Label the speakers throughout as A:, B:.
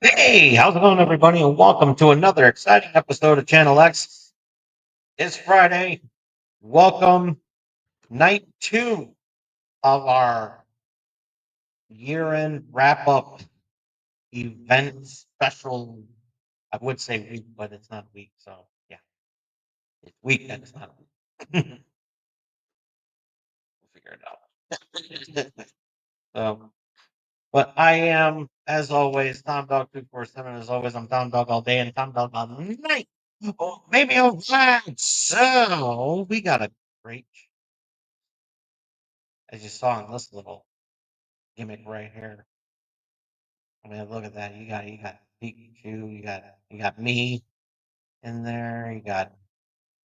A: Hey, how's it going, everybody? And welcome to another exciting episode of Channel X. It's Friday. Welcome, night two of our year end wrap up event special. I would say week, but it's not week. So, yeah, it's weekend. It's not a week. We'll figure it out. so, but I am, as always, Tom Dog 247. As always, I'm Tom Dog all day and Tom Dog all night. Oh, maybe all right. So we got a great, as you saw in this little gimmick right here. I mean, look at that. You got Pikachu. You got me in there. You got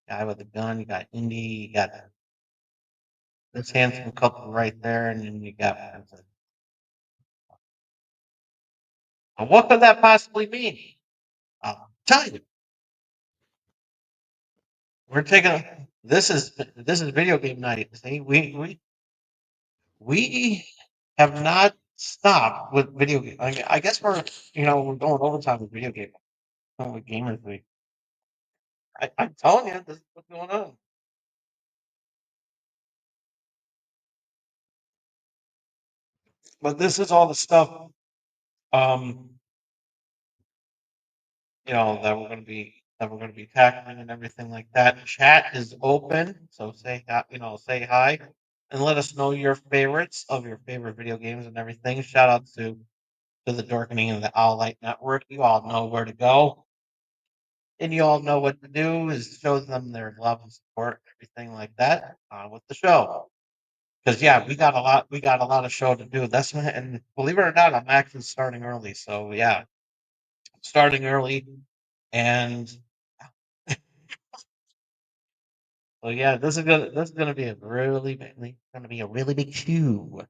A: guy with the gun. You got Indy. You got this handsome couple right there, and then you got. What could that possibly mean? I'll tell you. We're taking this is video game night. See, we have not stopped with video game. I mean, I guess we're going overtime with video game with gamers week. I'm telling you, this is what's going on. But this is all the stuff, um, that we're gonna be tackling and everything like that. Chat is open, so say hi and let us know your favorites of your favorite video games and everything. Shout out to the Dorkening and the Owl Light Network. You all know where to go, and you all know what to do is show them their love and support, everything like that, with the show. Because yeah, we got a lot of show to do. And believe it or not, I'm actually starting early. So yeah, starting early, and so yeah, this is gonna be a really big shoe,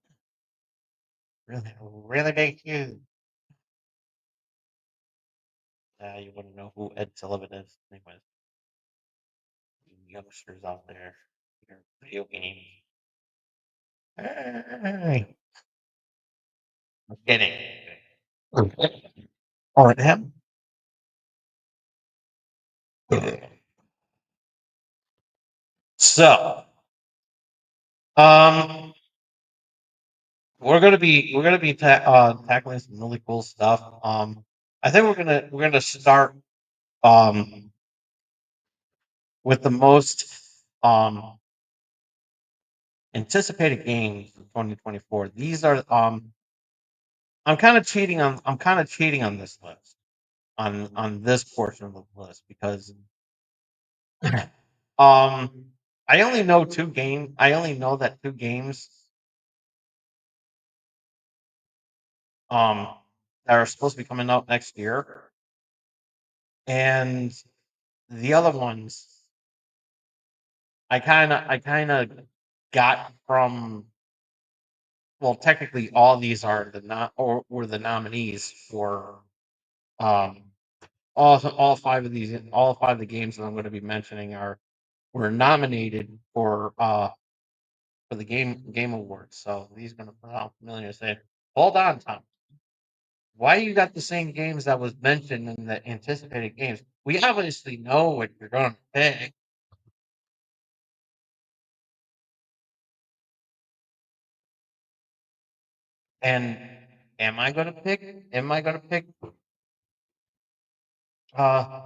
A: really big shoe. You wouldn't know who Ed Sullivan is, anyways. You youngsters out there, your video game. Hey, I'm kidding. Or him. So, um, tackling some really cool stuff. I think we're gonna start um with the most um anticipated games of 2024. These are I'm kind of cheating on this list on this portion of the list because um I only know two games. I only know that two games um that are supposed to be coming out next year, and the other ones I kind of got from, well, technically all these are the not or were the nominees for um all five of the games that I'm going to be mentioning are were nominated for the game awards. So these are going to sound familiar. Say, hold on, Tom. Why you got the same games that was mentioned in the anticipated games? We obviously know what you're going to pick. And am I gonna pick uh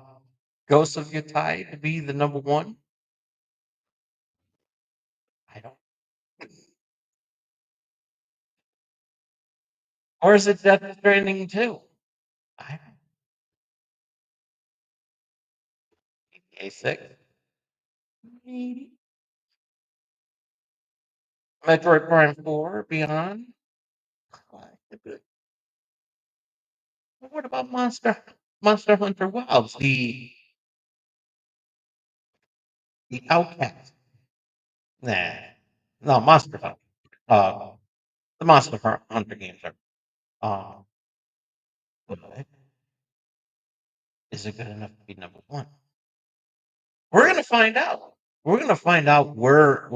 A: Ghost of Yotei to be the number one? I don't. Or is it Death Stranding too? I don't. GTA 6? Maybe. Metroid Prime 4 Beyond? But what about Monster Hunter Wilds? The Outcast? Nah. No, Monster Hunter. Uh the Hunter games are but is it good enough to be number one? We're gonna find out. We're gonna find out where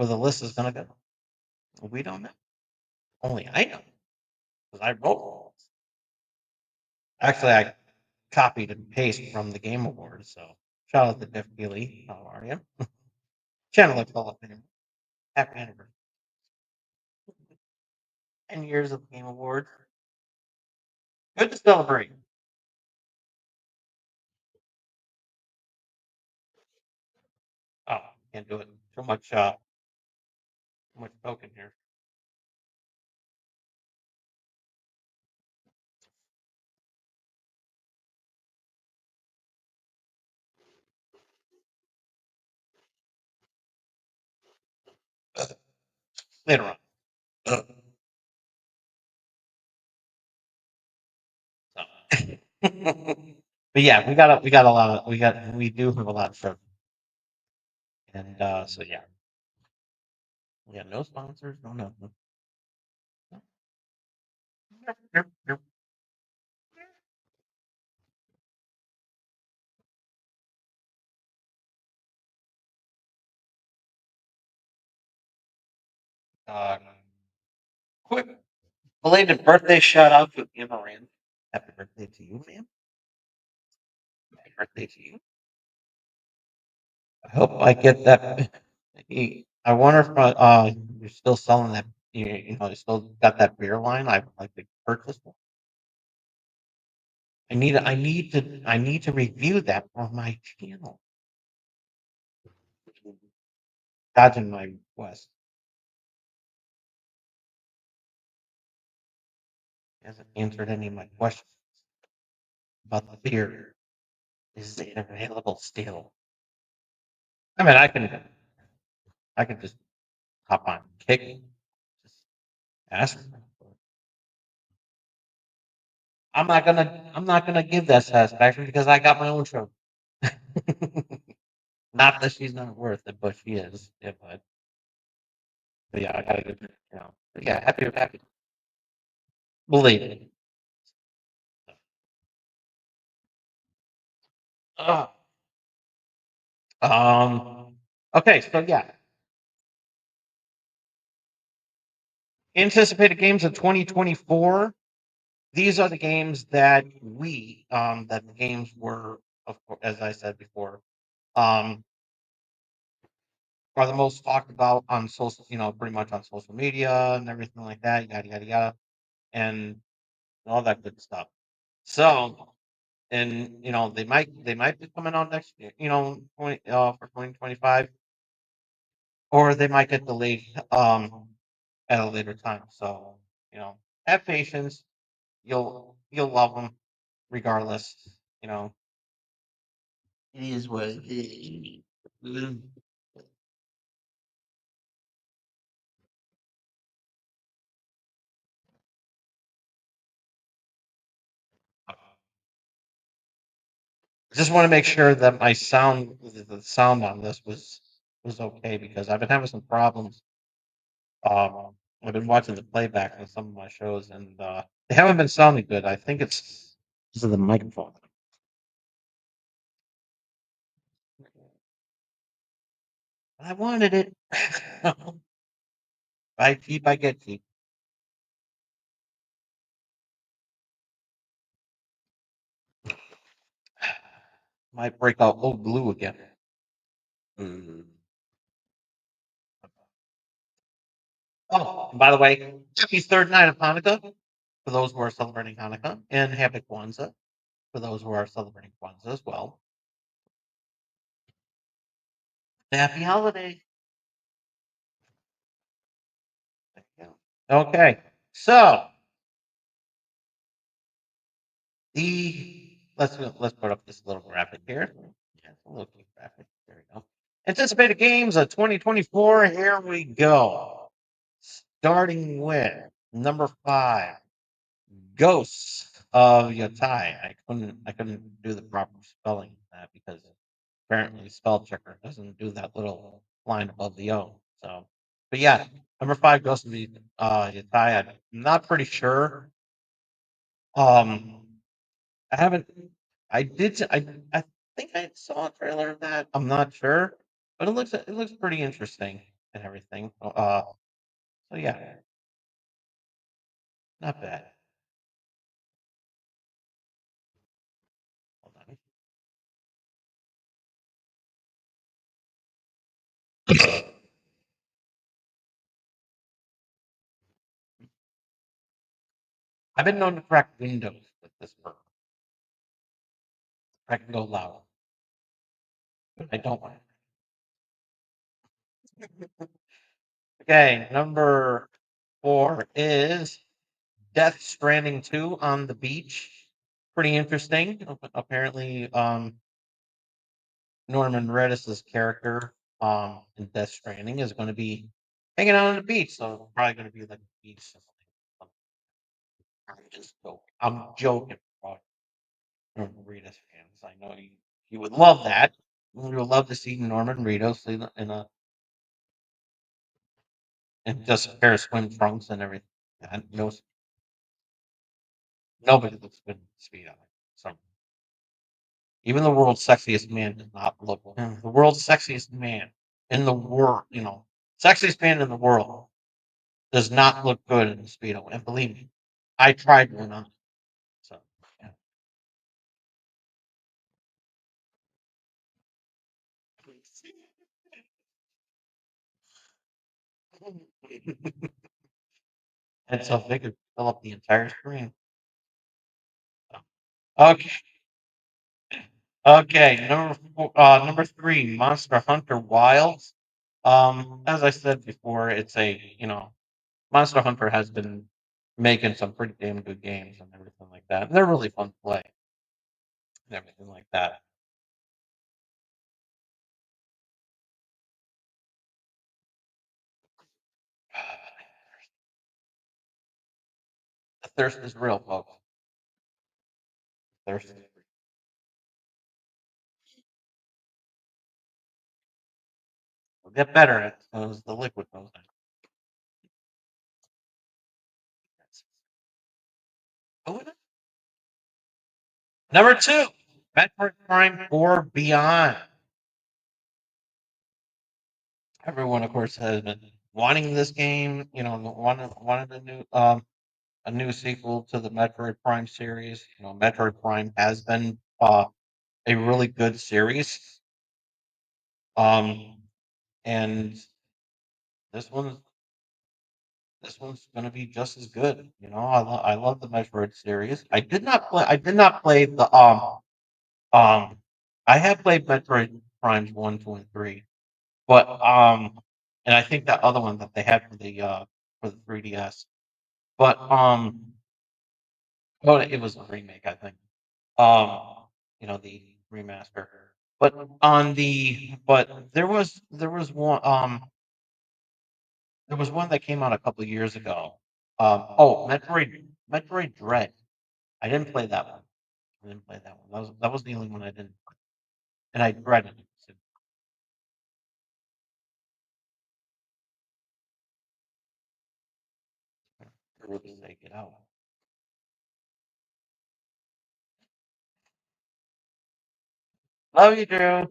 A: the list is gonna go. We don't know. Only I know because I wrote all this. Actually, I copied and pasted from the Game Awards. So shout out to Jeff Keighley. How are you? Channel looks all up in him. Happy anniversary. 10 years of the Game Awards. Good to celebrate. Oh, can't do it. Too much token here. Later on. So. But yeah, we do have a lot of stuff. And so yeah. We got no sponsors, no nothing. Nope, nope. Uh, quick belated birthday shout out to Amaran. Happy birthday to you, ma'am. Happy birthday to you. I hope I get that. I wonder if you're still selling that. You still got that beer line. I would like to purchase one. I need to review that on my channel. Dodging my request. Hasn't answered any of my questions about the beer. Is it available still? I mean, I can just hop on Kick, just ask. I'm not gonna give that satisfaction because I got my own show. Not that she's not worth it, but she is. Yeah, but yeah, I gotta give her, But yeah, happy. Believe it. Ugh. Okay, so yeah, anticipated games of 2024. These are the games that the games were, of course, as I said before, um, are the most talked about on social, pretty much on social media and everything like that, yada yada yada, and all that good stuff. So, and they might be coming on next year, 2025, or they might get delayed at a later time. So, you know, have patience. You'll love them regardless. You know, it is what it is. Mm. Just want to make sure that the sound on this was okay because I've been having some problems. I've been watching the playback on some of my shows, and they haven't been sounding good. I think it's because of the microphone. I wanted it. Buy cheap, I get cheap. Might break out old glue again. Mm. Oh, and by the way, happy third night of Hanukkah for those who are celebrating Hanukkah, and happy Kwanzaa for those who are celebrating Kwanzaa as well. Happy holiday. Yeah. Okay, so let's put up this little graphic here. Yeah, it's a little cute graphic. There we go. Anticipated games of 2024. Here we go. Starting with number 5, Ghosts of Yotai. I couldn't do the proper spelling of that because apparently spell checker doesn't do that little line above the O. So, but yeah, number 5, Ghosts of Yotai. I'm not pretty sure. Um, I haven't. I did. I think I saw a trailer of that. I'm not sure, but it looks pretty interesting and everything. So yeah, not bad. I've been known to crack windows with this bird. I can go loud. But I don't want it. Okay, number 4 is Death Stranding 2 on the beach. Pretty interesting. Apparently, Norman Reedus' character in Death Stranding is going to be hanging out on the beach, so it's probably going to be like a beach. I'm just joking. I'm joking. Norman Reedus fans. I know you would love that. You would love to see Norman Reedus in just a pair of swim trunks and everything. And nobody looks good in speed on it. So even the world's sexiest man does not look. The world's sexiest man in the world, sexiest man in the world does not look good in the speedo. And believe me, I tried one on. So yeah. And so they could fill up the entire screen. Okay. Okay. Number 3, Monster Hunter Wilds. As I said before, it's Monster Hunter has been making some pretty damn good games and everything like that. And they're really fun to play and everything like that. The thirst is real, folks. Thirst is real. We'll get better at it as the liquid goes in. Oh, number 2, Metroid Prime 4 Beyond. Everyone, of course, has been wanting this game. Wanted a new sequel to the Metroid Prime series. Metroid Prime has been a really good series. And this one's this one's going to be just as good. I love the Metroid series. I did not play the um I have played Metroid Primes 1, 2, and 3, but and I think that other one that they had for the 3DS. But oh, it was a remake, I think. Um, the remaster. But there was one that came out a couple of years ago. Metroid Dread. I didn't play that one. I didn't play that one. That was the only one I didn't play, and I dreaded it. So I really take it out. Love you, Drew.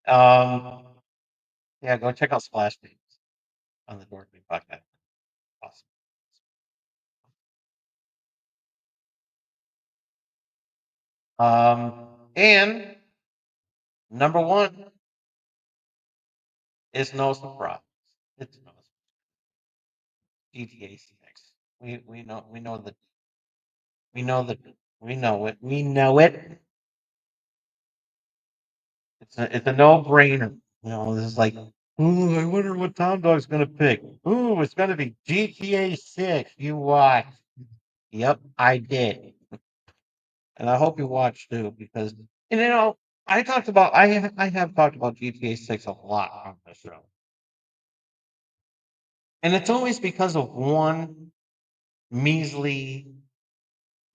A: um, yeah, go check out Splash Games on the Dorothy podcast. Awesome. And number 1 is no surprise. It's no surprise. GTA 6. We know that we know it. We know it. It's a no-brainer. This is like, ooh, I wonder what Tom Dog's gonna pick. Ooh, it's gonna be GTA 6. You watch. Yep, I did. And I hope you watch too, because I have talked about GTA 6 a lot on the show. And it's always because of one measly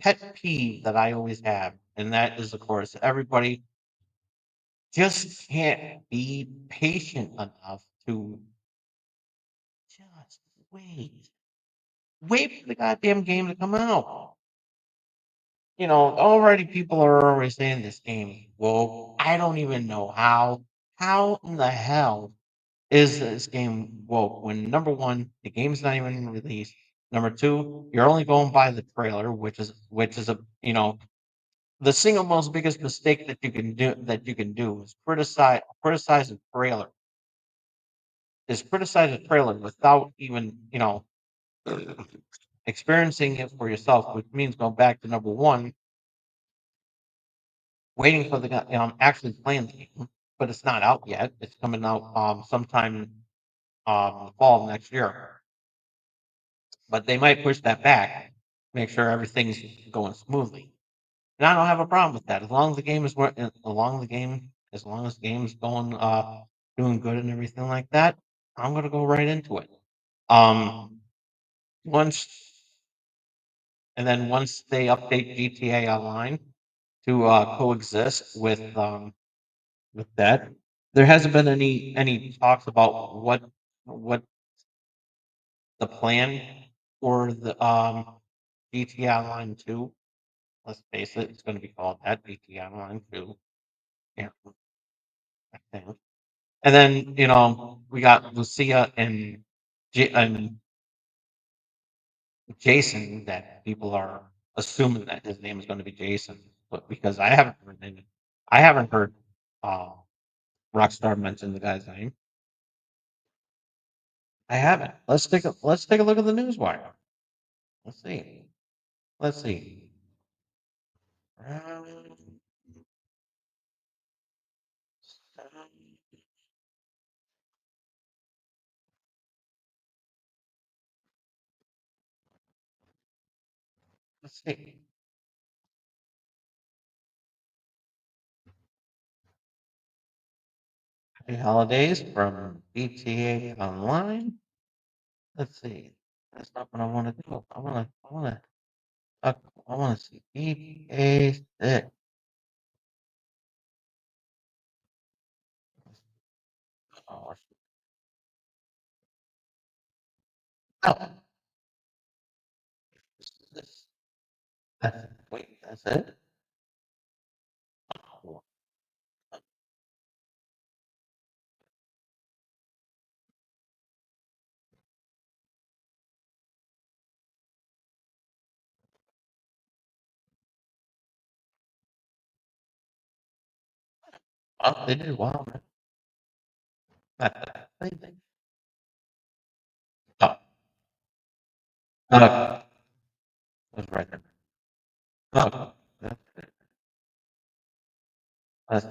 A: pet peeve that I always have. And that is, of course, everybody just can't be patient enough to just wait. Wait for the goddamn game to come out. Already people are already saying this game is woke. I don't even know how. How in the hell is this game woke when number 1, the game's not even released. Number 2, you're only going by the trailer, which is the single most biggest mistake that you can do is criticize a trailer. Is criticize a trailer without even experiencing it for yourself, which means going back to number one, waiting for the actually playing the game, but it's not out yet. It's coming out sometime fall of next year. But they might push that back, make sure everything's going smoothly. And I don't have a problem with that as long as the game is as long as the game's going doing good and everything like that. I'm gonna go right into it. Um, once and then once they update GTA Online to coexist with that, there hasn't been any talks about what the plan for the GTA Online 2. Let's face it, it's going to be called that GTA Online 2. Yeah, I think. And then we got Lucia and Jason that people are assuming that his name is going to be Jason, but because I haven't heard uh, Rockstar mention the guy's name. I haven't. Let's take a look at the news wire. Let's see. Let's see. Um, let's see. Happy holidays from GTA Online. Let's see. That's not what I want to do. I want to see GTA 6. Oh, oh, this. Wait, that's it? Oh, oh, they did well, man. Anything. Oh, it was right there. Oh, that's, I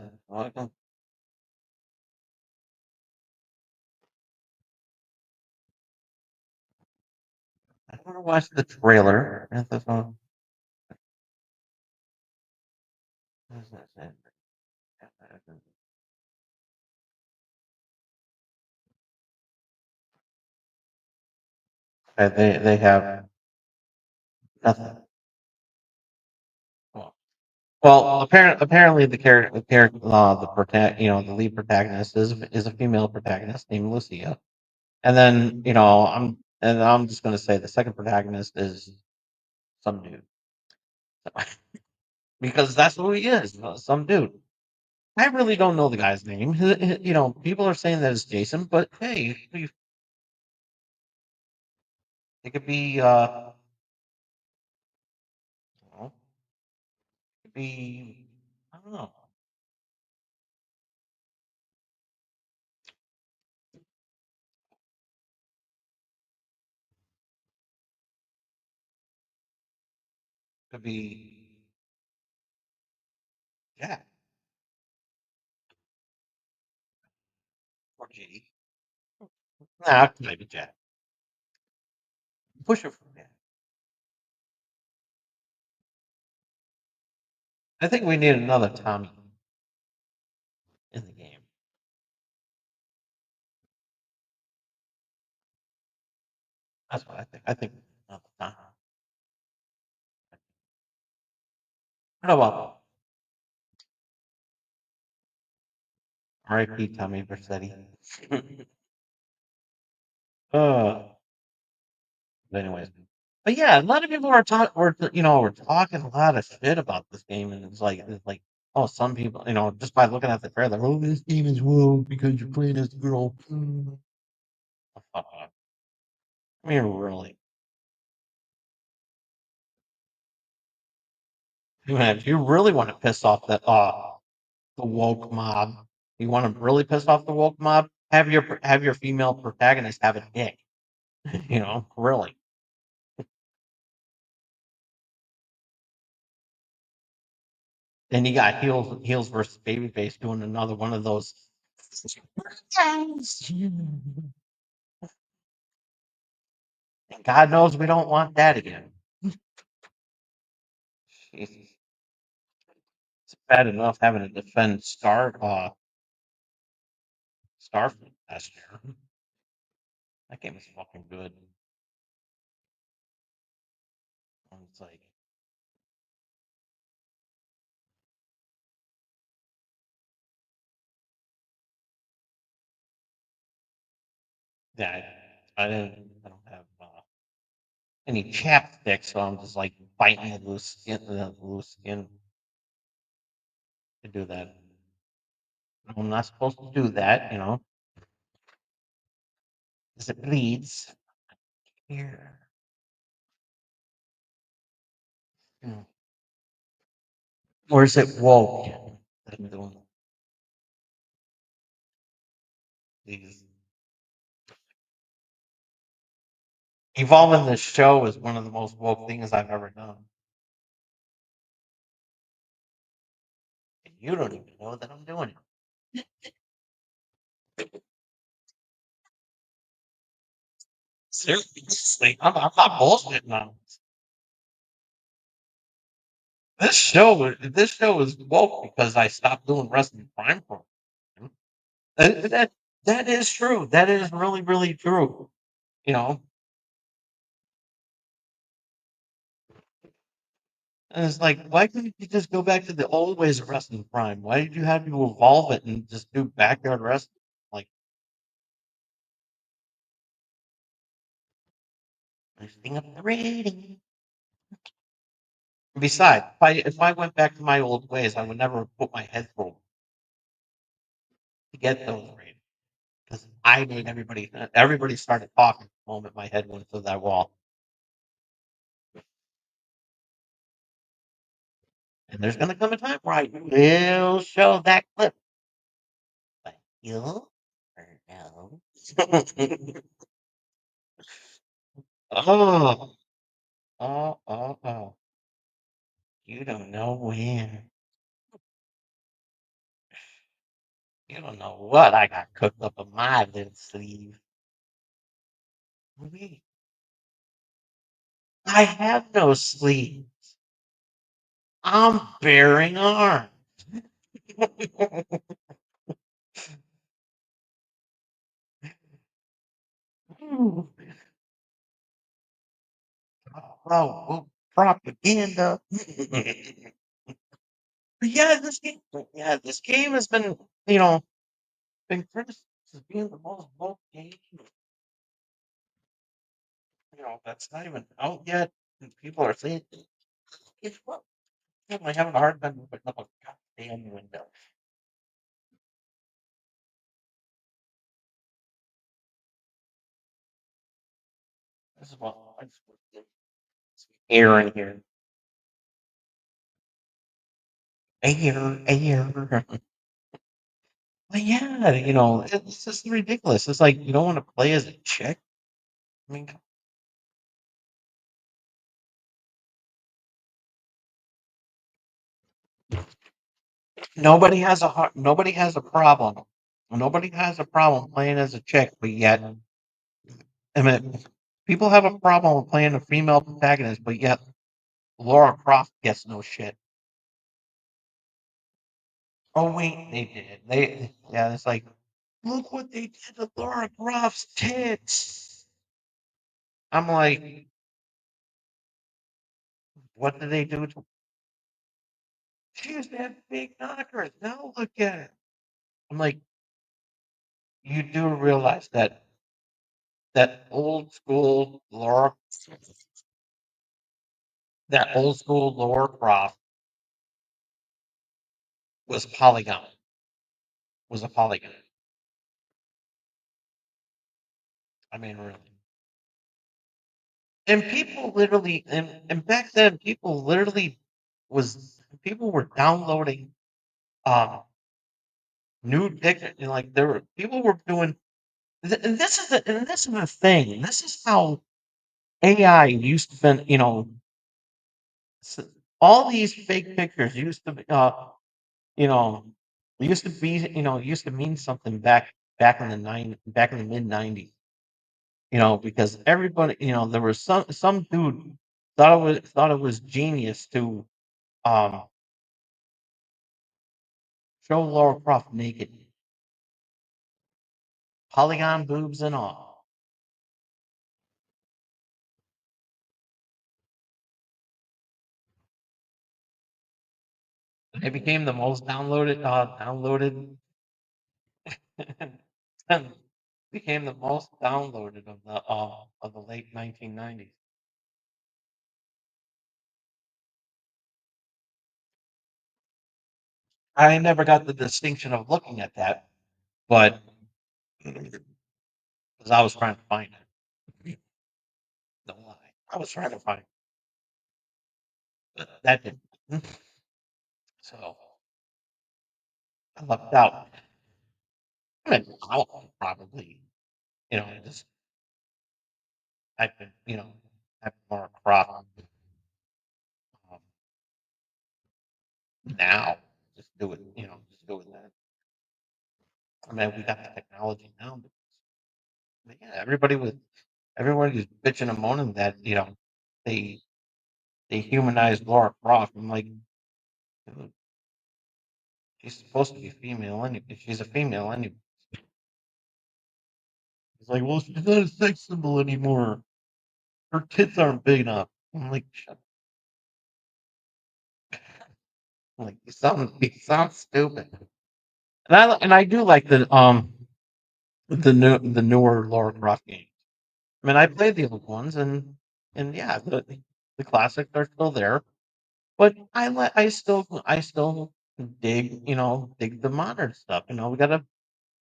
A: want to watch the trailer. That's all. That's it. They have nothing. Apparently the lead protagonist is a female protagonist named Lucia, and then I'm just gonna say the second protagonist is some dude because that's who he is, some dude. I really don't know the guy's name. People are saying that it's Jason, but hey, it could be it could be I don't know, it could be Jack or G. Nah, maybe Jack. Push it from there. I think we need another Tommy in the game. That's what I think. I think another Tommy. How about R.I.P. Tommy Vercetti? uh, but anyways, but yeah, a lot of people are talking. We're talking a lot of shit about this game, and it's like, oh, some people, just by looking at the trailer, oh, this game is woke because you're playing as a girl. I mean, really, man, if you really want to piss off the woke mob, you want to really piss off the woke mob, have your female protagonist have a dick. Really. Then you got heels versus babyface doing another one of those. And God knows we don't want that again. Jesus. It's bad enough having to defend Starfleet last year. That game is fucking good. It's like, yeah, I don't have any chapstick, so I'm just like biting the loose skin to do that. I'm not supposed to do that, because it bleeds. Here. Hmm. Or is it woke that I'm doing these? Evolving the show is one of the most woke things I've ever done. And you don't even know that I'm doing it. Seriously, I'm not bullshitting on this. This show is woke because I stopped doing wrestling prime program. That is true. That is really, really true. You know, and it's like, why couldn't you just go back to the old ways of wrestling prime? Why did you have to evolve it and just do backyard wrestling? Like, lifting up the rating. Besides, if I went back to my old ways, I would never put my head through to get those ratings because I made everybody started talking the moment my head went through that wall. And there's gonna come a time where I will show that clip, but you'll never know. Oh, oh. You don't know when. You don't know what I got cooked up in my little sleeve. Me. I have no sleeve. I'm bearing arms. Oh, propaganda. But yeah, this game has you know, been criticized as being the most woke game. That's not even out yet. And people are saying, it's what? I'm having a hard time opening up a goddamn window. This is what I just want to get some air in here. Air. But yeah, it's just ridiculous. It's like you don't want to play as a chick. I mean, nobody has a problem. Nobody has a problem playing as a chick, but yet, I mean, people have a problem with playing a female protagonist, but yet Laura Croft gets no shit. Oh wait, they did. Yeah, it's like, look what they did to Laura Croft's tits. I'm like, what did they do to? She used to have big knockers. Now look at it. I'm like, you do realize that old school Laura, that old school Laura Croft was polygon, was a polygon. I mean, really. And people literally, and back then, people were downloading um new dict, like there were people were doing, and this is the thing. This is how AI used to been, all these fake pictures used to be, you know, used to be, used to mean something back in the mid 90s. Because everybody, there was some dude thought it was genius to um show Laura Croft naked, polygon boobs and all. It became the most downloaded became the most downloaded of the late 1990s. I never got the distinction of looking at that, but because I was trying to find it. No lie, I was trying to find it, but that didn't. So I lucked out. I mean, I'll probably, just type in, type more crop um, now. Just do it, just do it then. I mean, we got the technology now. But yeah, everybody was bitching and moaning that they they humanized Laura Croft. I'm like, dude, she's supposed to be female anyway. She's a female anyway. It's like, well, she's not a sex symbol anymore. Her tits aren't big enough. I'm like, shut. I'm like, you sound stupid. And I do like the newer Laura Croft games. I mean, I played the old ones, and yeah, the classics are still there. But I still dig the modern stuff. We gotta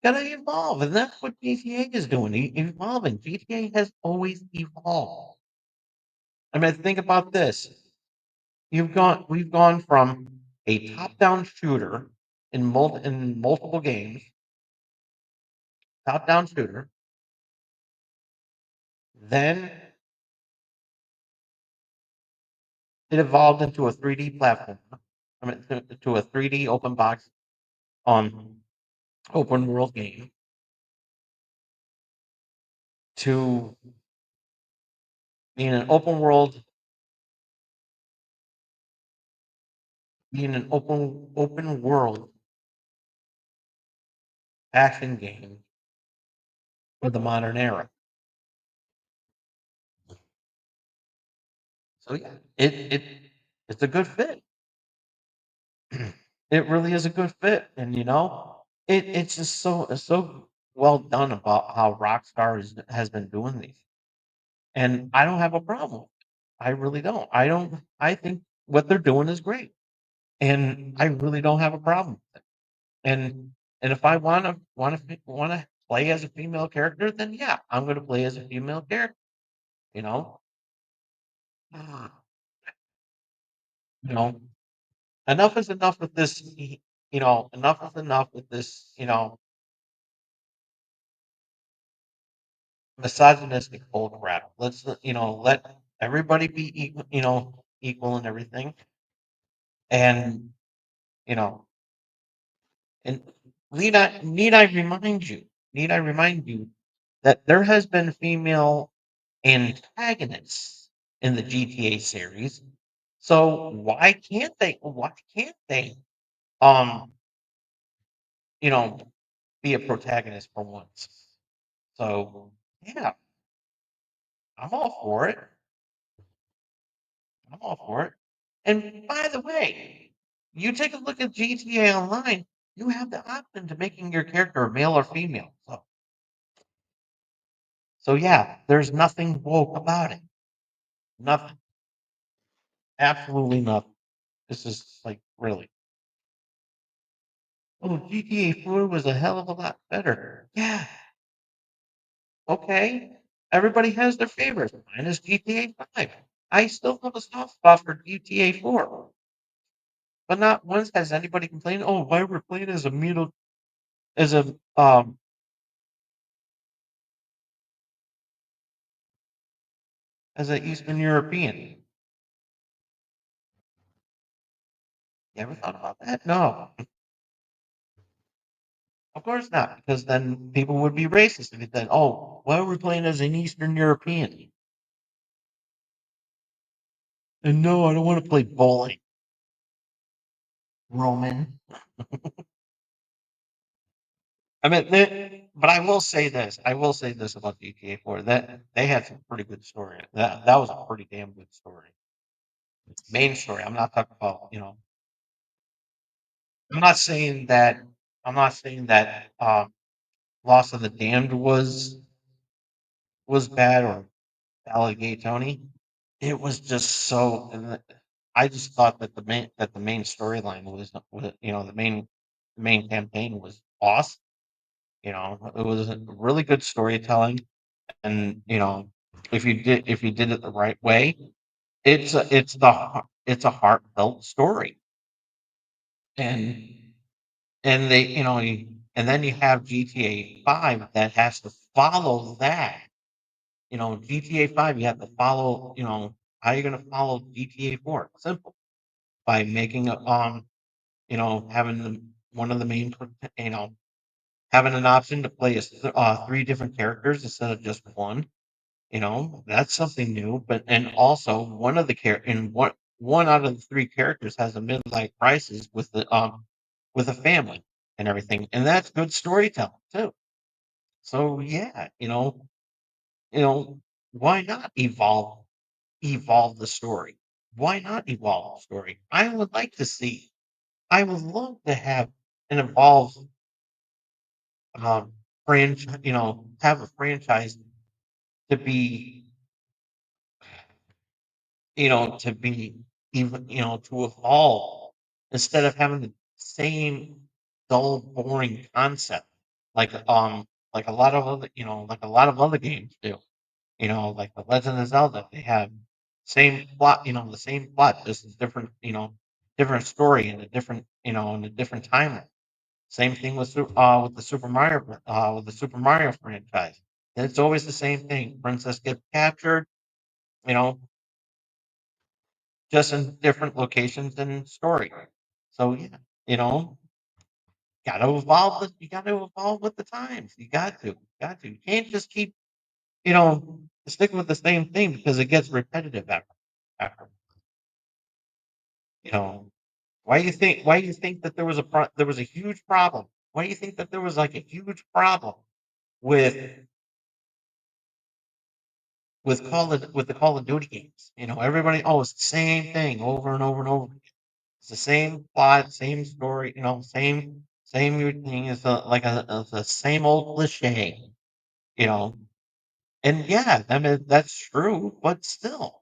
A: evolve, and that's what GTA is doing. Evolving. GTA has always evolved. I mean, think about this. We've gone from a top-down shooter in multiple games, top-down shooter. Then it evolved into a 3D platform. I mean, to a 3D open box on open world game to being an open world action game for the modern era. So yeah, it's a good fit. It really is a good fit, and it's just so well done about how Rockstar has been doing these, and I don't have a problem. I really don't. I don't. I think what they're doing is great, and I really don't have a problem with it. And if I want to play as a female character, then yeah, I'm going to play as a female character. You know, Ah, you know, enough is enough with this. Enough is enough with this. Misogynistic bull crap. Let's let everybody be equal. Equal and everything. And you know, and need I remind you that there has been female antagonists in the GTA series. So why can't they um you know be a protagonist for once? So yeah, I'm all for it. I'm all for it. And by the way, you take a look at GTA Online, you have the option to making your character male or female. So yeah, there's nothing woke about it. Nothing. Absolutely nothing. This is like really. Oh, GTA 4 was a hell of a lot better. Yeah, okay. Everybody has their favorites. Mine is GTA 5. I still have a soft spot for GTA 4. But not once has anybody complained, oh, why we're playing as a middle as a Eastern European. Never thought about that? No, of course not, because then people would be racist if it then, oh, why are we playing as an Eastern European? And no, I don't want to play bowling. Roman. I mean, but I will say this. I will say this about GTA 4 that they had some pretty good story. That was a pretty damn good story. Main story. I'm not talking about, I'm not saying that I'm not saying that Lost of the Damned was bad or Alligatoni. It was just so I just thought that the main storyline was the main campaign was awesome. It was a really good storytelling, and if you did it the right way, it's a heartfelt story, and and then you have GTA 5 that has to follow that. GTA 5, you have to follow. How are you going to follow GTA 4? Simple, by making having one of the main, having an option to play as three different characters instead of just one. That's something new. But and also one of the and one out of the three characters has a midlife crisis with a family and everything, and that's good storytelling too. So yeah, you know, why not evolve the story? Why not evolve the story? I would like to see. I would love to have an evolved franchise. Have a franchise to be to be even, to evolve instead of having the same dull, boring concept like like a lot of other games do. Like the Legend of Zelda, they have same plot, the same plot, just a different, different story and a different, in a different timeline. Same thing with the Super Mario franchise. It's always the same thing. Princess gets captured, you know, just in different locations and story. So yeah, you know, you gotta evolve with the times. You got to. You can't just keep, sticking with the same thing because it gets repetitive after. You know, why you think that there was a huge problem? Why do you think that there was like a huge problem with with the Call of Duty games? Everybody, oh, it's the same thing over and over and over. It's the same plot, same story, same thing. It's the same old cliche, you know. And yeah, I mean that's true, but still,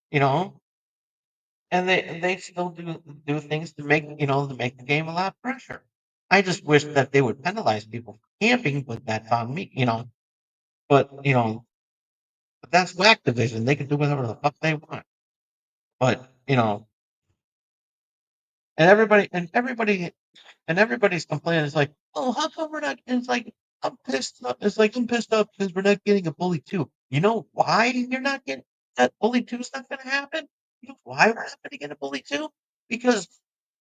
A: you know, and they still do things to make the game a lot fresher. I just wish that they would penalize people for camping, but that's on me. But but that's Whack Division. They can do whatever the fuck they want. But and everybody's complaining. It's like, oh, how come we're not? It's like I'm pissed. It's like I'm pissed off because we're not getting a bully two. You know why you're not getting that bully two is not going to happen? You know why we're not going to get a bully two? Because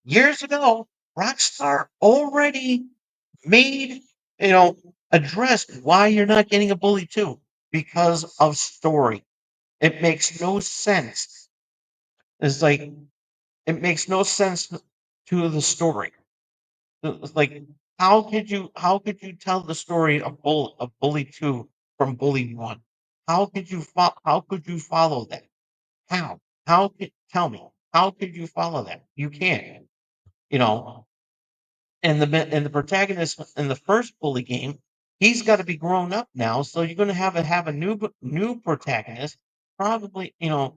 A: years ago, Rockstar already made addressed why you're not getting a bully two because of story. It makes no sense. It's like it makes no sense to the story. It's like how could you tell the story of Bully 2 from Bully 1? How could you follow that? How? Tell me. How could you follow that? You can't. You know, and the protagonist in the first Bully game, he's got to be grown up now, so you're going to have a new protagonist, probably, and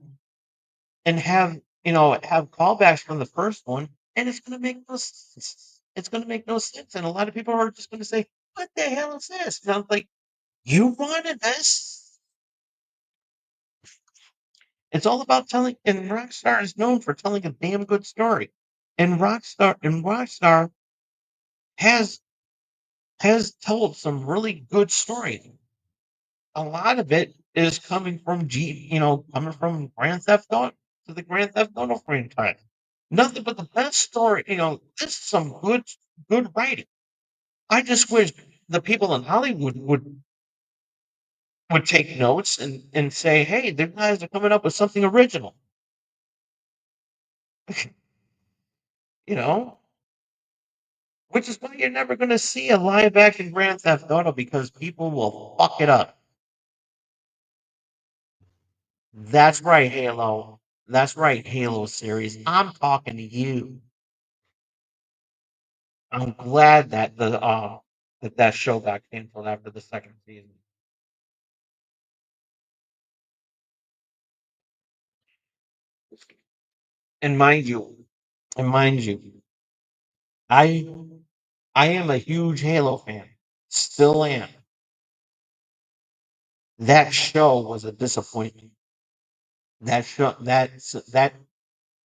A: have callbacks from the first one, and it's going to make no sense. It's going to make no sense, and a lot of people are just going to say, "What the hell is this?" And I'm like, "You wanted this." It's all about telling, and Rockstar is known for telling a damn good story. And Rockstar has told some really good stories. A lot of it is coming from coming from Grand Theft Auto to the Grand Theft Auto franchise. Nothing but the best story. This is some good writing. I just wish the people in Hollywood would take notes and say, hey, the guys are coming up with something original. you know, which is why you're never going to see a live action Grand Theft Auto because people will fuck it up. That's right, Halo. That's right, Halo series. I'm talking to you. I'm glad that that show got canceled after the second season. And mind you, I I am a huge Halo fan. Still am. That show was a disappointment. That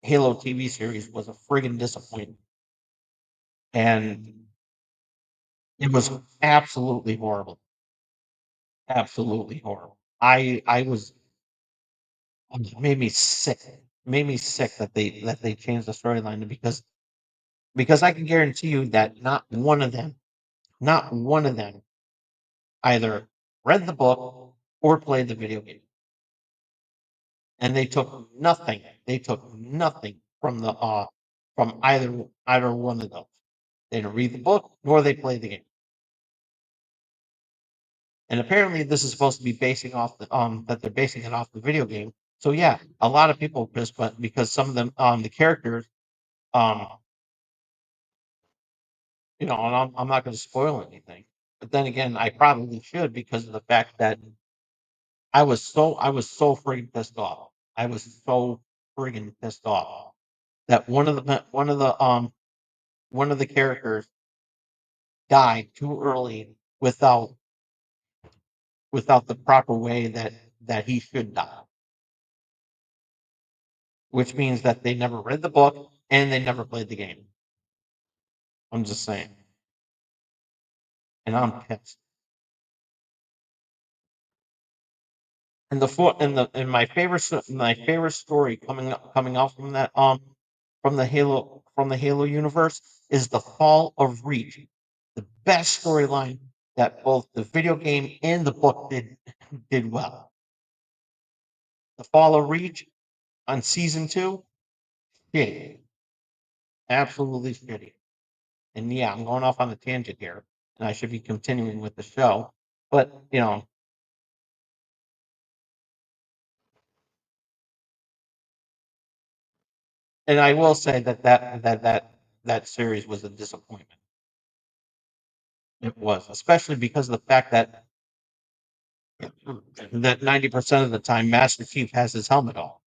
A: Halo TV series was a friggin' disappointment. And it was absolutely horrible. Absolutely horrible. I was made me sick. Made me sick that they changed the storyline because I can guarantee you that not one of them either read the book or played the video game. And they took nothing. They took nothing from the from either one of those. They didn't read the book nor they played the game. And apparently this is supposed to be basing off that they're basing it off the video game. So yeah, a lot of people pissed, but because some of them the characters um and I'm not going to spoil anything. But then again, I probably should because of the fact that I was so friggin' pissed off. I was so friggin' pissed off that one of the characters died too early without the proper way that he should die, which means that they never read the book and they never played the game. I'm just saying, and I'm pissed. And my favorite story coming out from the Halo universe is the Fall of Reach, the best storyline that both the video game and the book did well. The Fall of Reach on season 2, shitty, absolutely shitty. And yeah, I'm going off on a tangent here, and I should be continuing with the show, but and I will say that series was a disappointment. It was, especially because of the fact that 90% of the time Master Chief has his helmet off.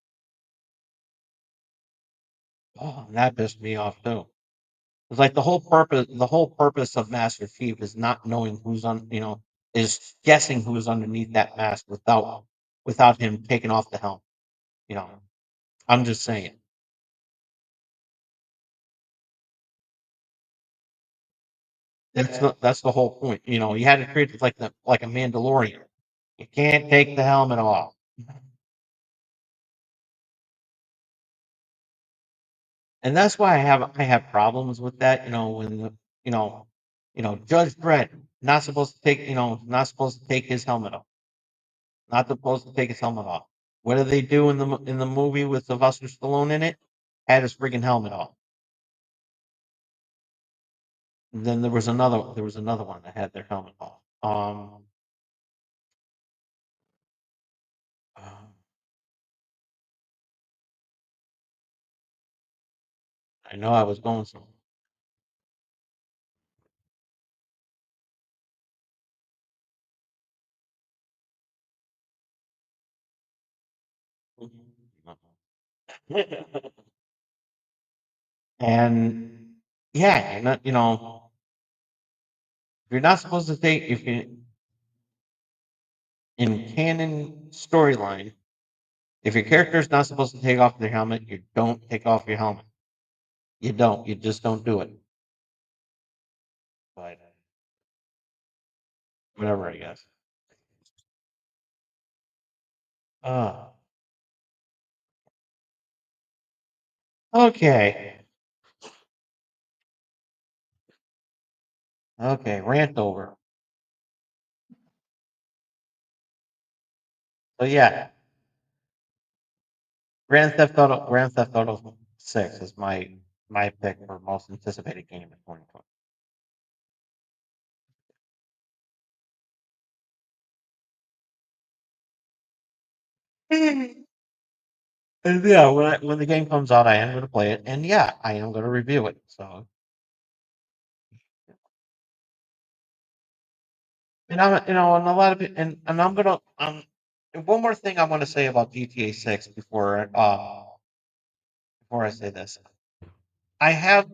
A: Oh, and that pissed me off too. It's like the whole purpose of Master Chief is not knowing is guessing who's underneath that mask without him taking off the helmet. You know, I'm just saying. That's the whole point. You had to treat it like a Mandalorian. You can't take the helmet off. And that's why I have problems with that. When you know Judge Dredd not supposed to take his helmet off, not supposed to take his helmet off. What do they do in the movie with Sylvester Stallone in it? Had his friggin' helmet off. And then there was another one that had their helmet off. Uh, I know I was going somewhere. And yeah, if you're not supposed to take if you in canon storyline, if your character is not supposed to take off their helmet, you don't take off your helmet. You don't. You just don't do it. But whatever, I guess. Uh, okay. Okay, rant over. So yeah, Grand Theft Auto 6 is my pick for most anticipated game in 2020. And yeah, when the game comes out, I am going to play it, and yeah, I am going to review it. So, and and a lot of it, and I'm gonna and one more thing I want to say about GTA 6 before I say this. I have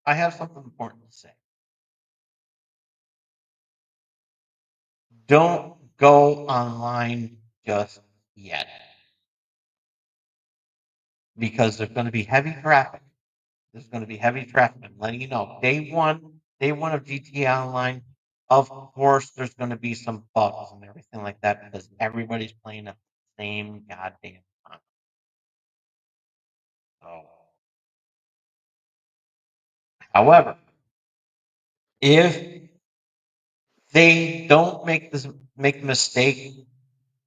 A: I have something important to say. Don't go online just yet because there's going to be heavy traffic. There's going to be heavy traffic. I'm letting you know. Day one of GTA Online. Of course, there's going to be some bugs and everything like that because everybody's playing at the same goddamn time. So, however, if they don't make the mistake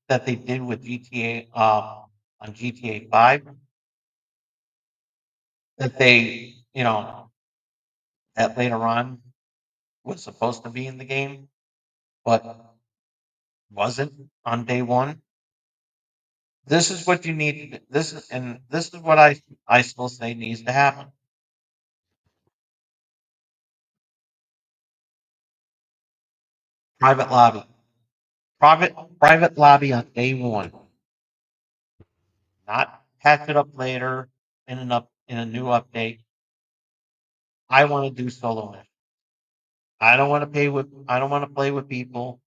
A: that they did with GTA on GTA 5, that they that later on was supposed to be in the game, but wasn't on day one. This is what you need to do. This is what I still say needs to happen. Private lobby. Private lobby on day one. Not patch it up later in a new update. I want to do solo missions. I don't want to play with people.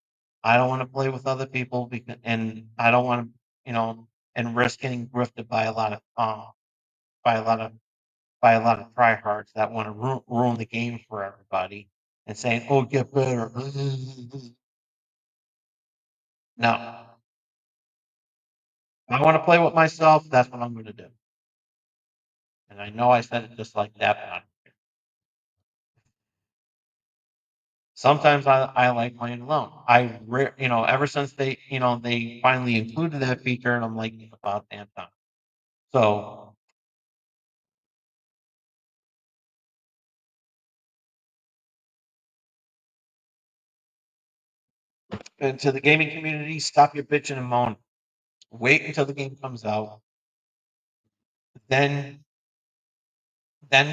A: I don't want to play with other people because and I don't want to, and risk getting grifted by a lot of by a lot of by a lot of tryhards that want to ruin the game for everybody and saying, "Oh, get better." No, I want to play with myself. That's what I'm going to do. And I know I said it just like that, but sometimes I like playing alone. Ever since they finally included that feature, and I'm like, it's about damn time. So, and to the gaming community, stop your bitching and moaning. Wait until the game comes out, then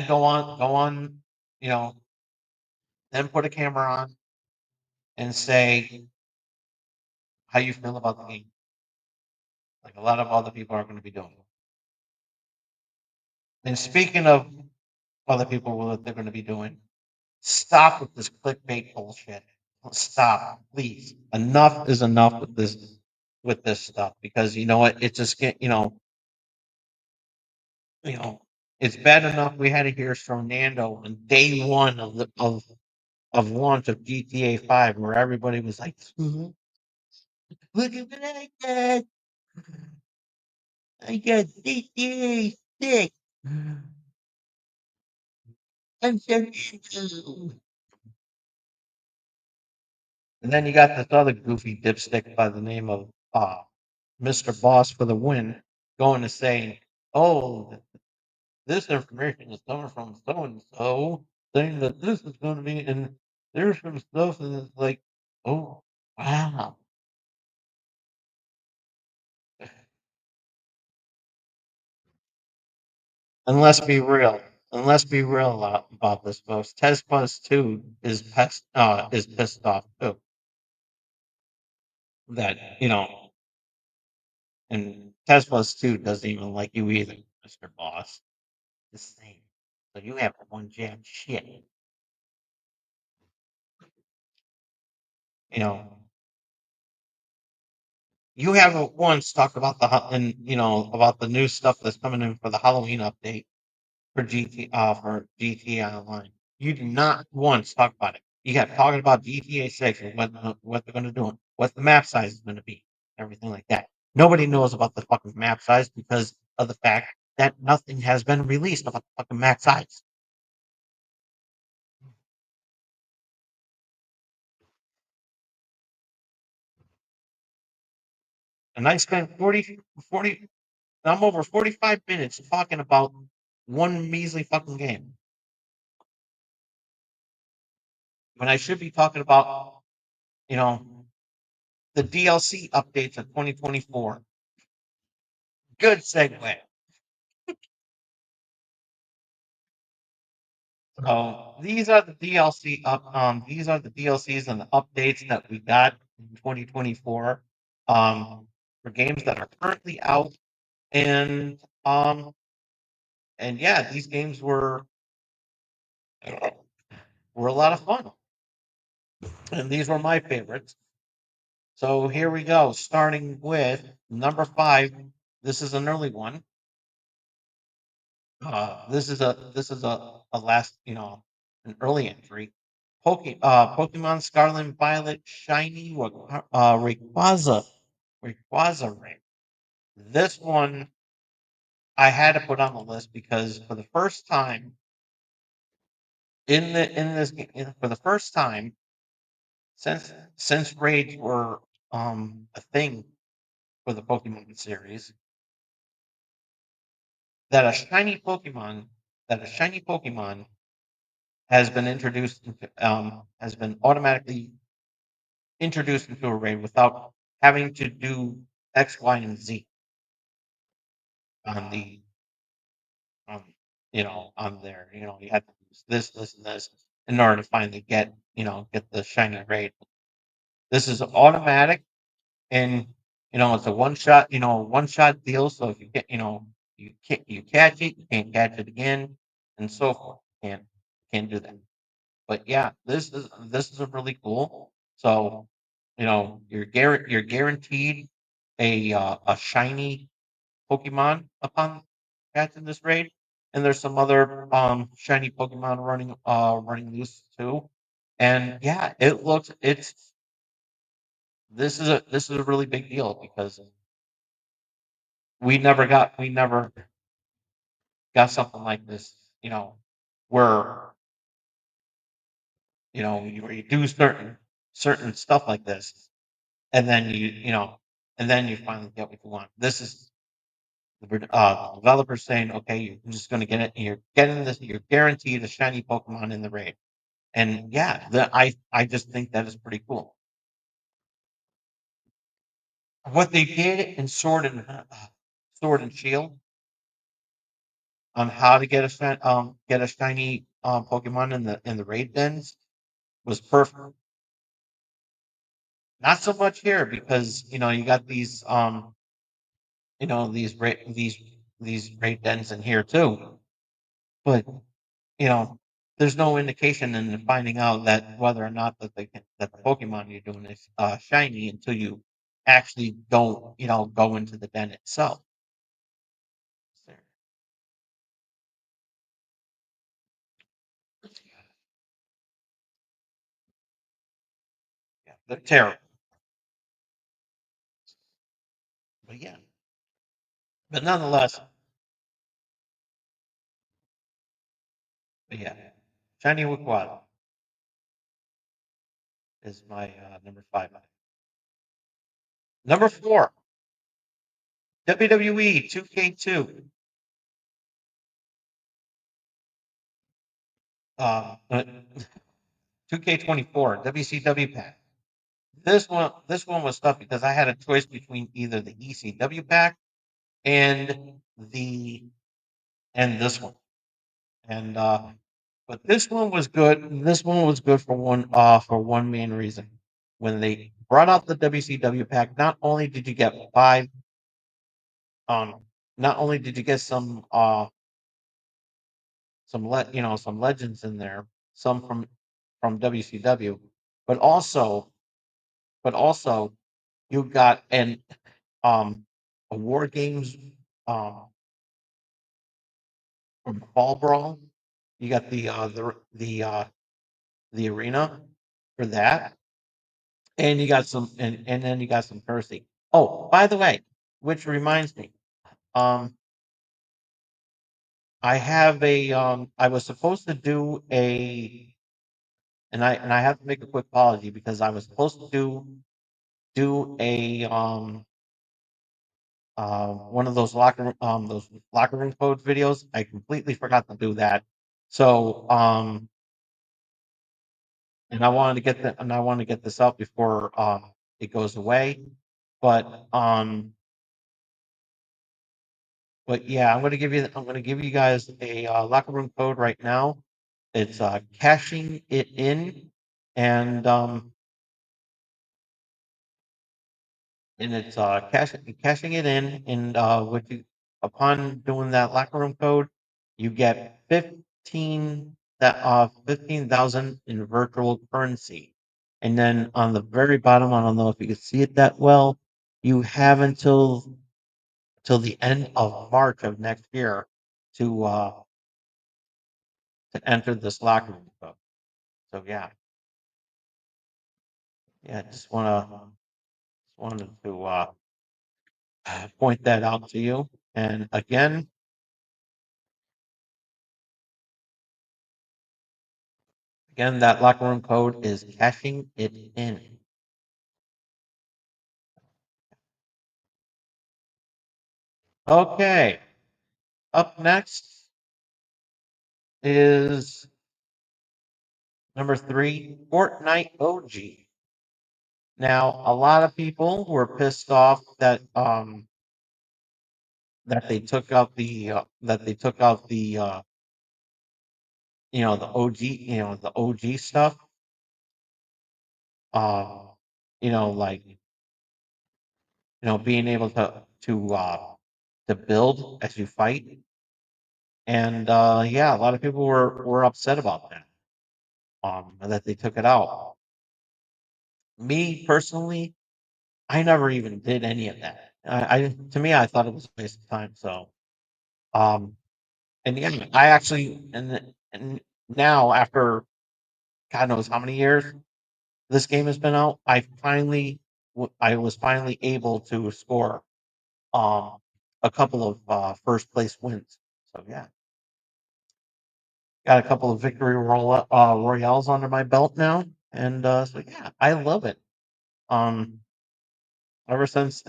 A: go on, you know, then put a camera on and say how you feel about the game, like a lot of other people are going to be doing. And speaking of other people, what they're going to be doing, stop with this clickbait bullshit. Stop, please. Enough is enough with this stuff because you know what? It just get you know it's bad enough we had to hear from Nando on day one of launch of GTA 5 where everybody was like, "Mhm, look at what I got. I got GTA 6. I'm so And then you got this other goofy dipstick by the name of Mr. Boss for the win going to say, "Oh, this information is coming from so and so, saying that this is going to be," and there's some stuff, and it's like, "Oh, wow." And let's be real. And let's be real about this, folks. Test Buzz 2 is pissed off too. That and Test Buzz 2 doesn't even like you either, Mr. Boss. The same. So you have one jam shit. You know, you haven't once talked about about the new stuff that's coming in for the Halloween update for GTA Online. You did not once talk about it. You kept talking about GTA 6 and what they're going to do, what the map size is going to be, everything like that. Nobody knows about the fucking map size because of the fact that nothing has been released about the fucking map size. And I spent 40. I'm over 45 minutes talking about one measly fucking game when I should be talking about, you know, the DLC updates of 2024. Good segue. So these are the DLC these are the DLCs and the updates that we got in 2024 for games that are currently out. And yeah, these games were a lot of fun. And these were my favorites. So here we go, starting with number 5. This is an early one. This is a last, an early entry. Pokemon Scarlet and Violet Shiny Rayquaza Ring. This one I had to put on the list because for the first time for the first time since raids were a thing for the Pokemon series, that a shiny Pokemon has been automatically introduced into a raid without having to do X, Y, and Z on the on there. You have to use this, and this in order to finally get the shiny raid. This is automatic, and it's a one shot deal. So if you catch it, you can't catch it again, and so forth. Can't do that. But yeah, this is a really cool. So you're guaranteed a shiny Pokemon upon catching this raid, and there's some other shiny Pokemon running loose too. And yeah, it's this is a really big deal because we never got something like this, where you do certain stuff like this, and then and then you finally get what you want. This is the developer saying, okay, you're just going to get it. You're getting this. You're guaranteed a shiny Pokemon in the raid. And yeah, I just think that is pretty cool. What they did in Sword and Shield on how to get a shiny Pokemon in the raid dens was perfect. Not so much here because you got these raid dens in here too. But you know, there's no indication in finding out that whether or not that the Pokemon you're doing is shiny until you actually go into the den itself. Yeah, they're terrible. But yeah, but nonetheless, but yeah, shiny Wikwada is my number 5. Number 4, WWE 2K2. 2K24 WCW pack. This one was tough because I had a choice between either the ECW pack and the and this one. And but this one was good. This one was good for one main reason. When they brought out the WCW pack, not only did you get um not only did you get some legends in there, some from WCW, but also you got um a War Games um from Fall Brawl. You got the arena for that, and you got and then you got some Percy. Oh, by the way, which reminds me, um, I was supposed to do and I have to make a quick apology because I was supposed to do a one of those locker room code videos. I completely forgot to do that. So and I wanted to get this out before it goes away. But yeah, I'm gonna give you guys a locker room code right now. It's cashing it in, and it's cashing it in, and what you upon doing that locker room code, you get 15,000 in virtual currency, and then on the very bottom, I don't know if you can see it that well. You have until till the end of March of next year to enter this locker room code. So yeah, just wanted to point that out to you. And again, that locker room code is cashing it in. Okay, up next is number 3, Fortnite OG. Now, a lot of people were pissed off that they took out the the OG stuff. Uh, like being able to build as you fight, and yeah, a lot of people were upset about that. That they took it out. Me personally, I never even did any of that. To me, I thought it was a waste of time. So, um, and yeah, I actually, and now after God knows how many years this game has been out, I was finally able to score um a couple of first place wins. So yeah, got a couple of royales under my belt now, and so yeah, I love it. Um, ever since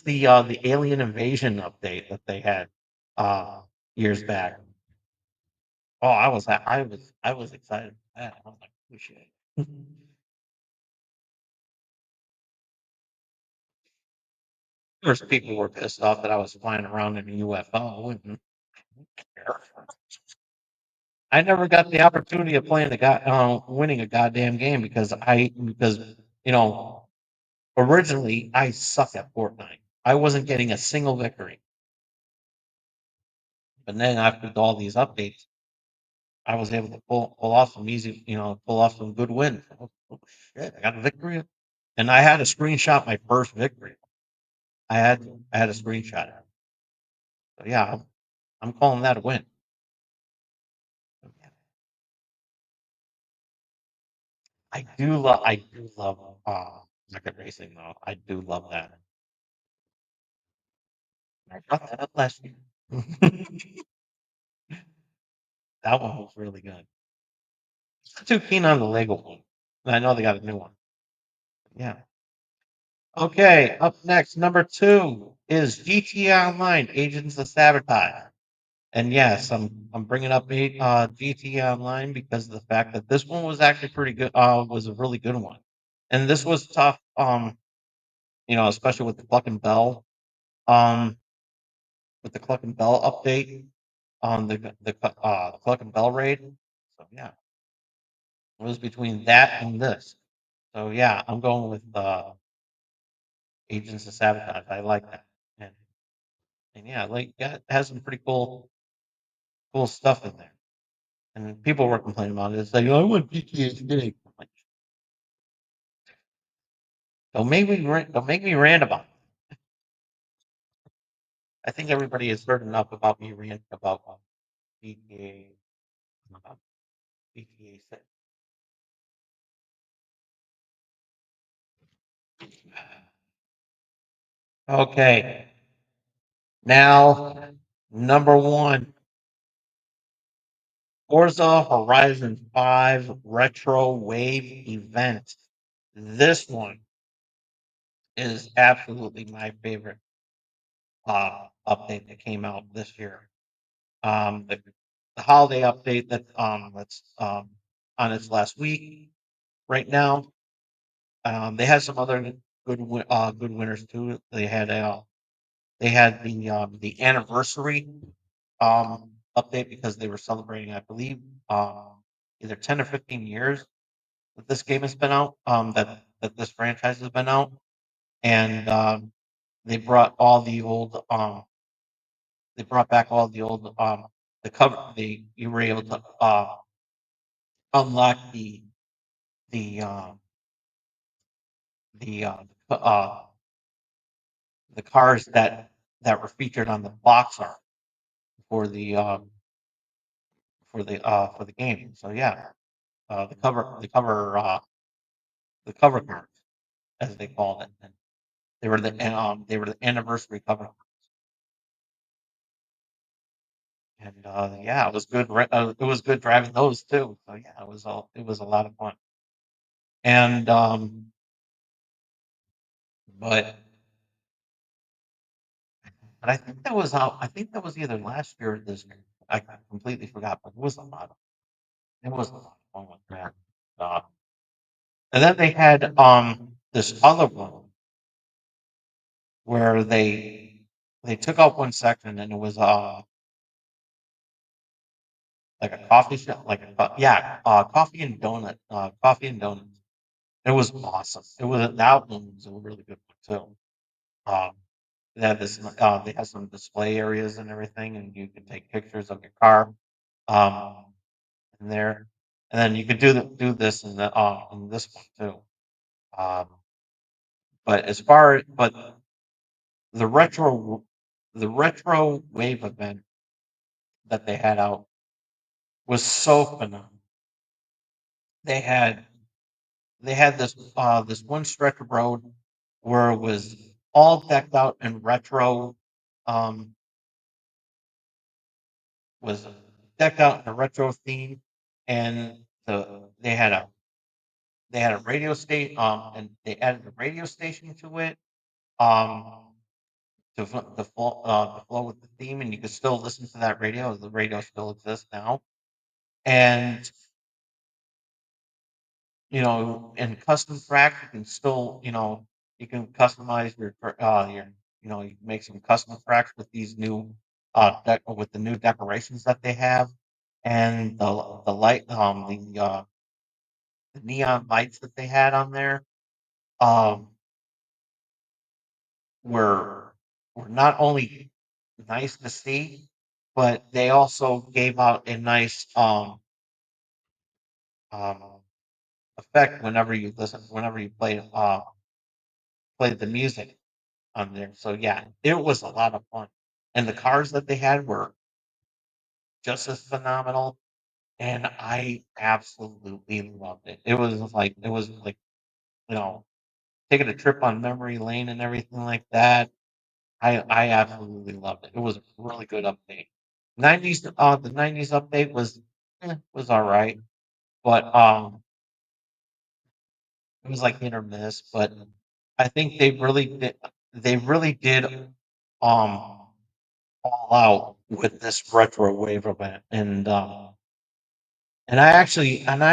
A: the alien invasion update that they had uh years back. Oh, I was excited for that. I was like, oh shit. Of course, people were pissed off that I was flying around in a UFO. And I never got the opportunity of winning a goddamn game because you know originally I suck at Fortnite. I wasn't getting a single victory, but then after all these updates, I was able to pull off some good wins. Oh, shit, I got a victory, and I had to screenshot my first victory. I had a screenshot. So yeah, I'm calling that a win. I do love rocket racing though. I do love that. I brought that up last year. That one was really good. Not too keen on the Lego one. I know they got a new one. Yeah. Okay, up next, number 2 is GTA Online, Agents of Sabotage. And yes, I'm bringing up GTA Online because of the fact that this one was actually pretty good. Was a really good one, and this was tough. Especially with the Cluck and Bell. Um, with the Cluck and Bell update on the Cluck and Bell raid. So yeah, it was between that and this. So yeah, I'm going with Agents of Sabotage. I like that, and yeah, it has some pretty cool stuff in there. And people were complaining about it. It's like, I want GTA 6. Like, don't make me rant about it. I think everybody has heard enough about me rant about GTA, GTA 6. Okay, now number 1, Forza Horizon 5 Retro Wave event. This one is absolutely my favorite update that came out this year. The holiday update that's on its last week right now. They had some other good winners too. They had the anniversary update because they were celebrating, I believe, either 10 or 15 years that this game has been out. That this franchise has been out, and they brought all the old they brought back all the old the cover. You were able to unlock the the uh, uh, the cars that were featured on the box art for the game. So yeah, the cover cards as they called it. And they were the anniversary cover, and yeah, it was good. It was good driving those too. So yeah, it was a lot of fun. And but but I think that was out. I think that was either last year or this year. I completely forgot, but it was a lot of fun with that. Uh, and then they had this other one where they took out one section and it was like a coffee shop, yeah, coffee and donuts. It was awesome. That one was a really good one too. Um, they had some display areas and everything, and you could take pictures of your car um in there, and then you could do this in this one too. Um, but the retro the retro wave event that they had out was so phenomenal. They had this one stretch of road where it was all decked out in retro, um, was decked out in a retro theme, and they had a radio station, and they added a radio station to it, um, to flow with the theme, and you could still listen to that radio as the radio still exists now. And in custom tracks, you can still, you can customize you can make some custom tracks with these new, with the new decorations that they have, and the neon lights that they had on there, um, were were not only nice to see, but they also gave out a nice um effect whenever you play the music on there. So yeah, it was a lot of fun. And the cars that they had were just as phenomenal. And I absolutely loved it. It was like, you know, taking a trip on memory lane and everything like that. I absolutely loved it. It was a really good update. 90s the 90s update was all right, but it was like hit or miss, but I think they really did all out with this retro wave event, and I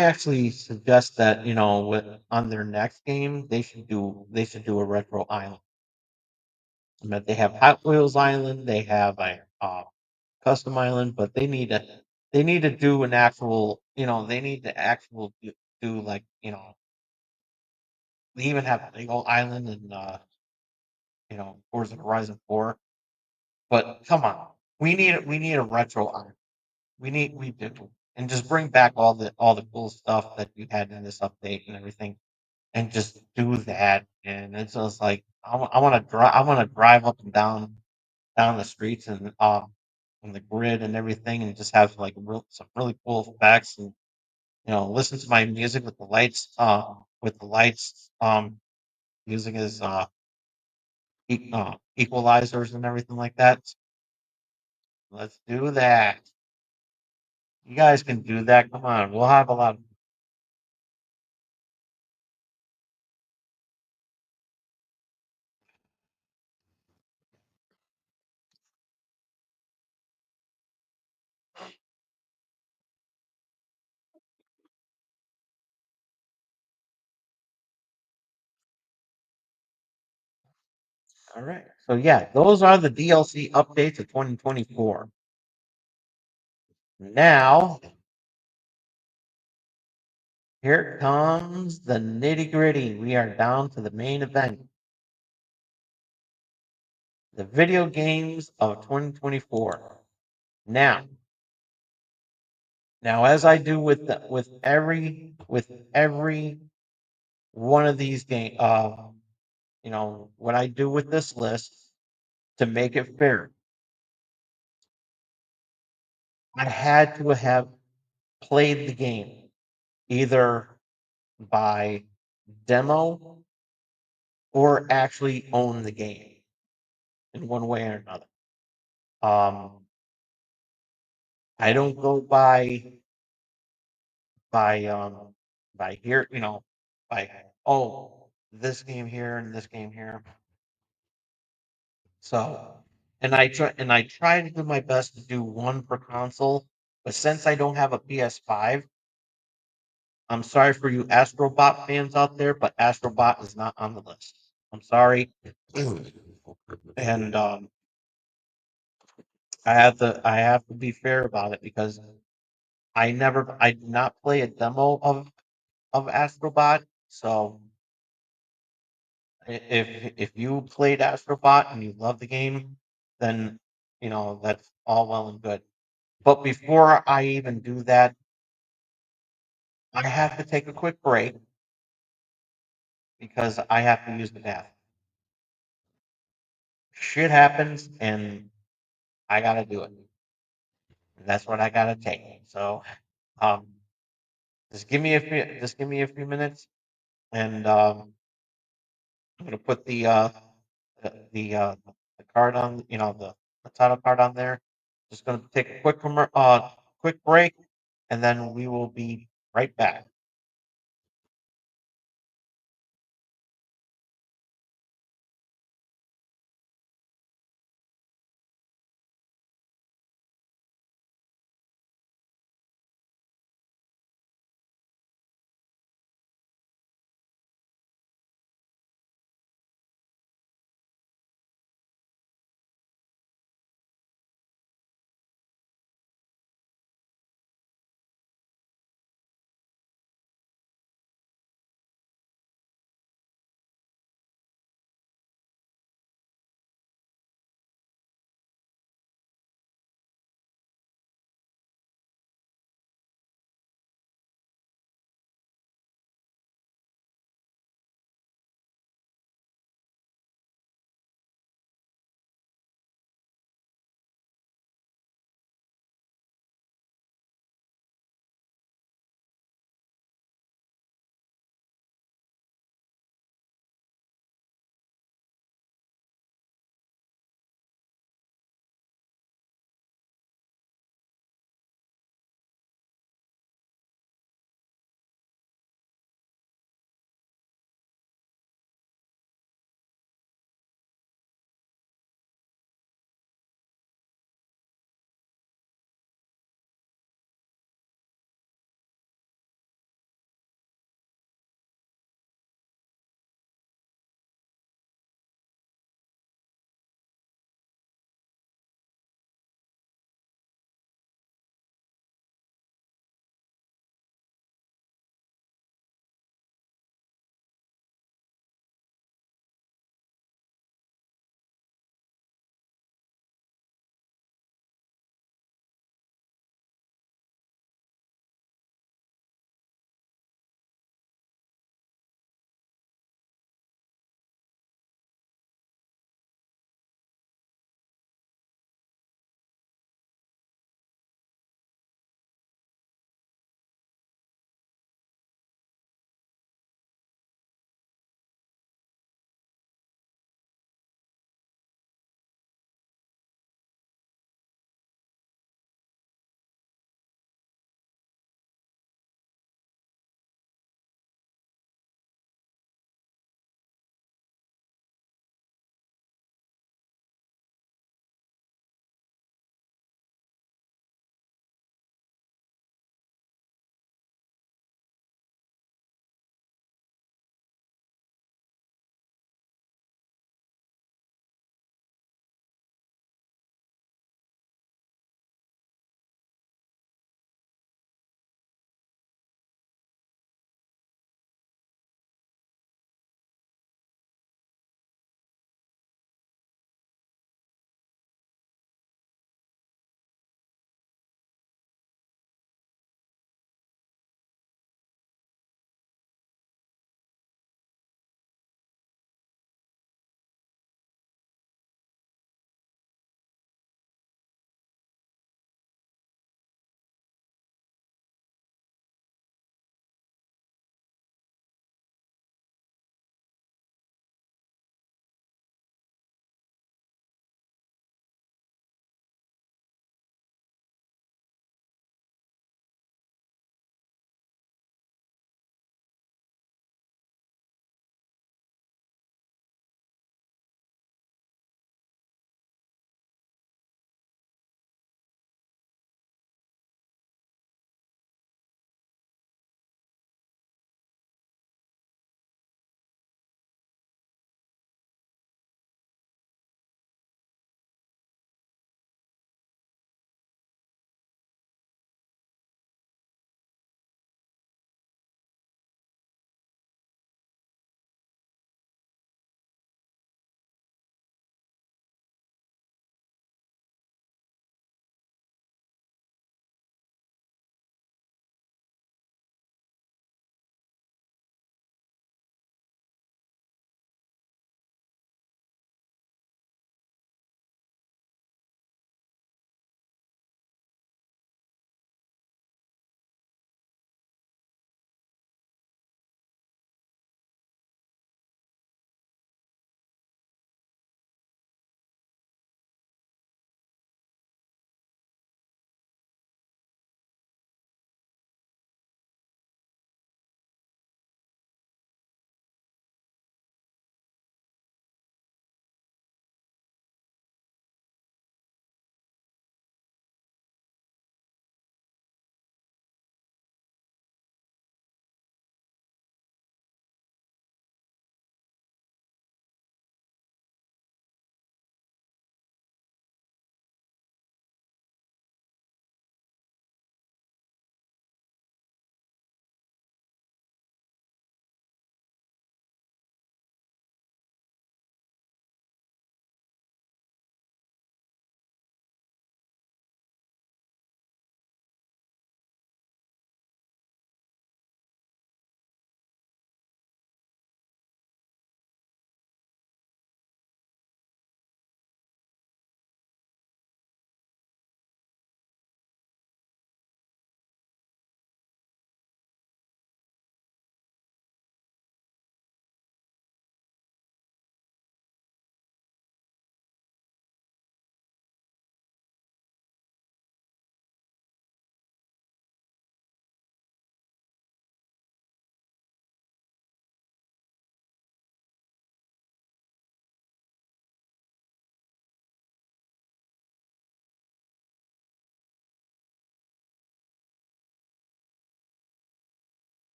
A: actually suggest that on their next game they should do a retro island. I mean, they have Hot Wheels Island, they have a custom island, but they need to do an actual they need to do like they even have a big old island in Forza Horizon 4. But come on, we need a retro island. We do, and just bring back all the cool stuff that you had in this update and everything, and just do that. And it's just like I want to drive up and down the streets and the grid and everything, and just have like some really cool effects, and listen to my music with the lights using as equalizers and everything like that. Let's do that. You guys can do that. Come on, we'll have a lot of All right. So yeah, those are the DLC updates of 2024. Now, here comes the nitty gritty. We are down to the main event. The video games of 2024. Now, as I do with every one of these game, what I do with this list to make it fair, I had to have played the game either by demo or actually own the game in one way or another. Um, I don't go by by here, by this game here and this game here. So, and I try to do my best to do one per console, but since I don't have a PS5, I'm sorry for you Astrobot fans out there, but Astrobot is not on the list. I'm sorry, and I have to be fair about it because I did not play a demo of Astrobot. So if you played Astrobot and you love the game, then that's all well and good. But before I even do that, I have to take a quick break because I have to use the bathroom. Shit happens and I gotta do it. That's what I gotta take. So um just give me a few minutes and I'm gonna put the card on, the title card on there. Just gonna take a quick break, and then we will be right back.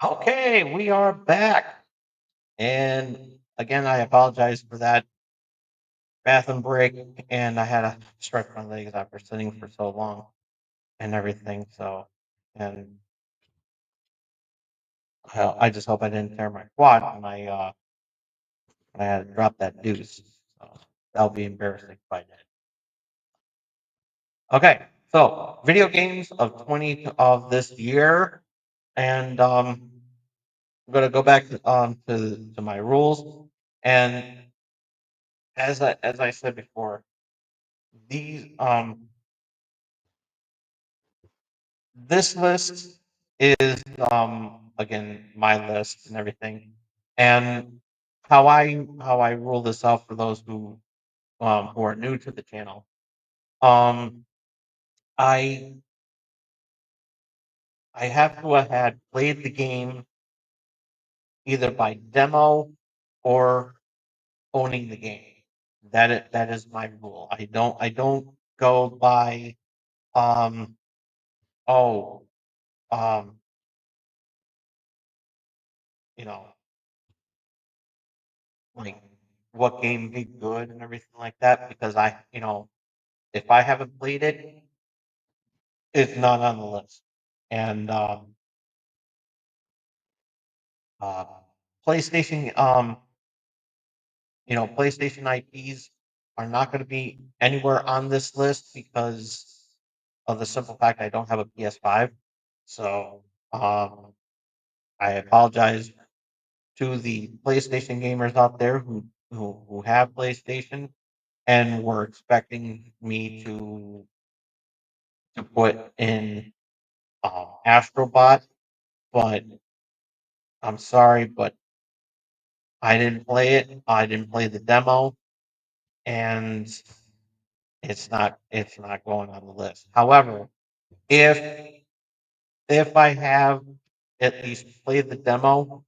A: Okay, we are back. And again, I apologize for that bathroom break. And I had to stretch my legs after sitting for so long and everything. So, and I just hope I didn't tear my quad when I had to drop that deuce. So that would be embarrassing if I did. Okay, so video games of 20 of this year. And I'm gonna go back to my rules. And as I said before, these this list is again my list and everything. And how I rule this out for those who are new to the channel. Um I I have to have had played the game either by demo or owning the game. That is my rule. I don't go by um oh um you know like what game did good and everything like that because if I haven't played it, it's not on the list. And uh PlayStation PlayStation IPs are not going to be anywhere on this list because of the simple fact I don't have a PS5. So I apologize to the PlayStation gamers out there who have PlayStation and were expecting me to put in Astrobot, but I'm sorry, but I didn't play it. I didn't play the demo, and it's not going on the list. However, if if I have at least played the demo,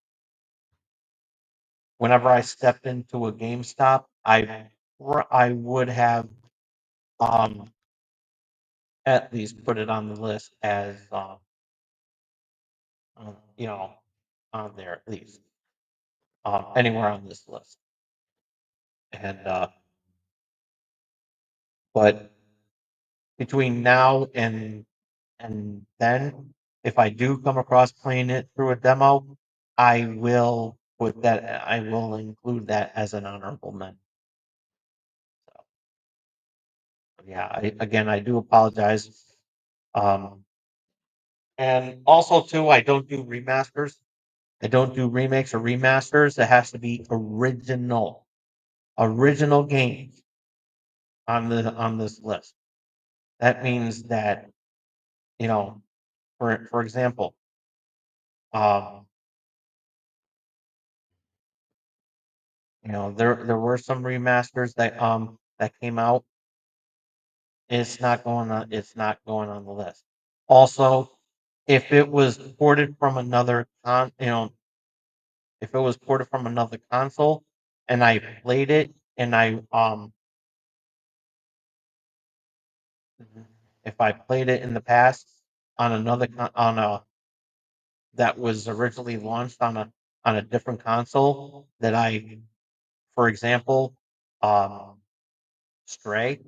A: whenever I stepped into a GameStop, I would have um at least put it on the list as you know on there at least anywhere on this list. And but between now and then, if I do come across playing it through a demo, I will include that as an honorable mention. So yeah, again I do apologize. Um and also too, I don't do remasters. I don't do remakes or remasters. It has to be original games on this list. That means that, you know, for example, um, there were some remasters that came out. It's not going on the list. Also, if it was ported from another if it was ported from another console and I played it and if I played it in the past on on a that was originally launched on a different console that for example, um, Stray,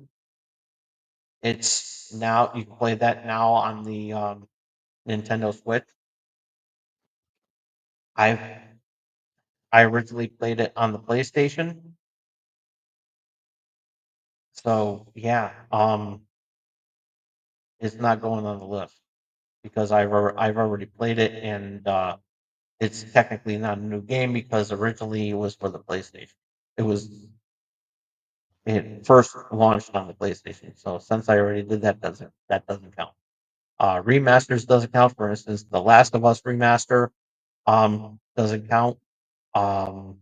A: it's now you can play that now on the Nintendo Switch. I I originally played it on the PlayStation, so yeah, it's not going on the list because I've already played it and it's technically not a new game because originally it was for the PlayStation. It was it first launched on the PlayStation. So since I already did that doesn't count. Remasters doesn't count. For instance, The Last of Us remaster doesn't count. Um,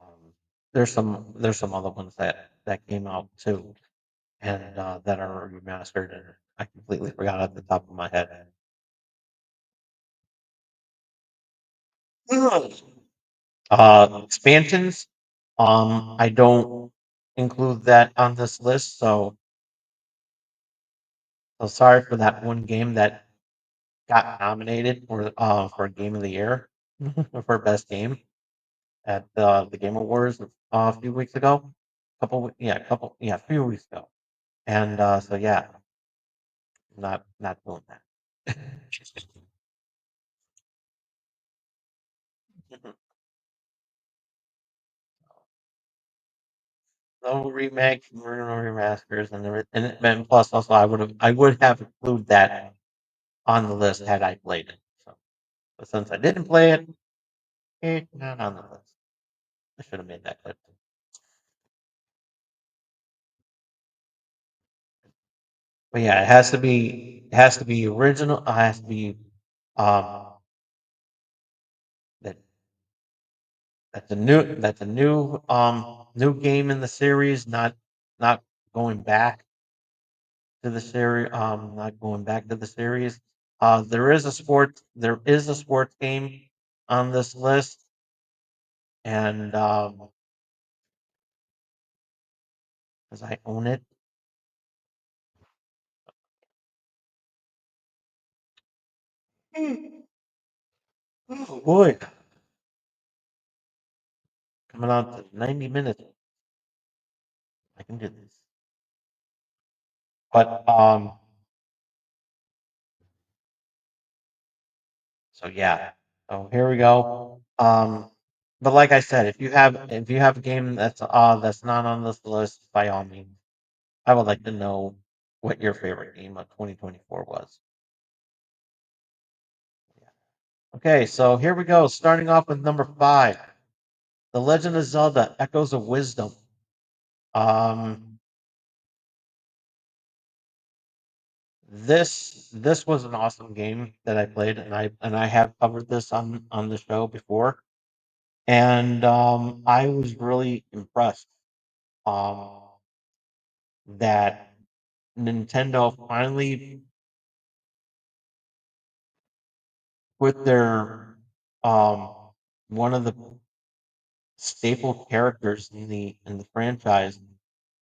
A: um, there's some other ones that came out too and that are remastered and I completely forgot at the top of my head. Expansions. I don't include that on this list, so So sorry for that one game that got nominated for Game of the Year for best game at the Game Awards a few weeks ago. A few weeks ago. And so yeah, not doing that. No remakes, no remasters, and plus also I would have included that on the list had I played it. So, but since I didn't play it, not on the list. I should have made that clip. But yeah, it has to be original. It has to be um that that's a new game in the series, not going back to the series. Not going back to the series. There is a sports game on this list, and because I own it. Oh boy, coming on to 90 minutes. I can do this. But so yeah. So here we go. But like I said, if you have a game that's not on this list, by all means, I would like to know what your favorite game of 2024 was. Okay, so here we go. Starting off with number 5, The Legend of Zelda: Echoes of Wisdom. Um, this was an awesome game that I played, and I have covered this on the show before, and I was really impressed um, that Nintendo finally put their um, one of the staple characters in the franchise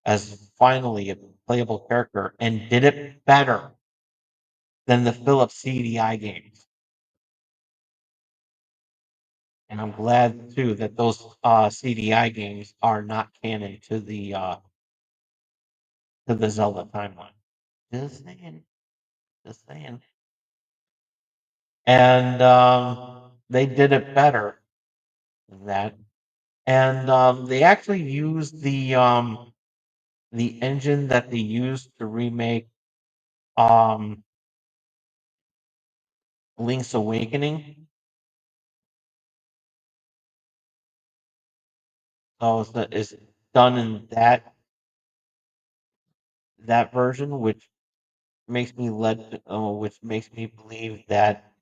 A: as finally a playable character and did it better than the Philips CDI games. And I'm glad too that those CDI games are not canon to the Zelda timeline. Just saying, just saying. And they did it better than that. And they actually used the engine that they used to remake um, Link's Awakening. So it's done in that version, which makes me believe that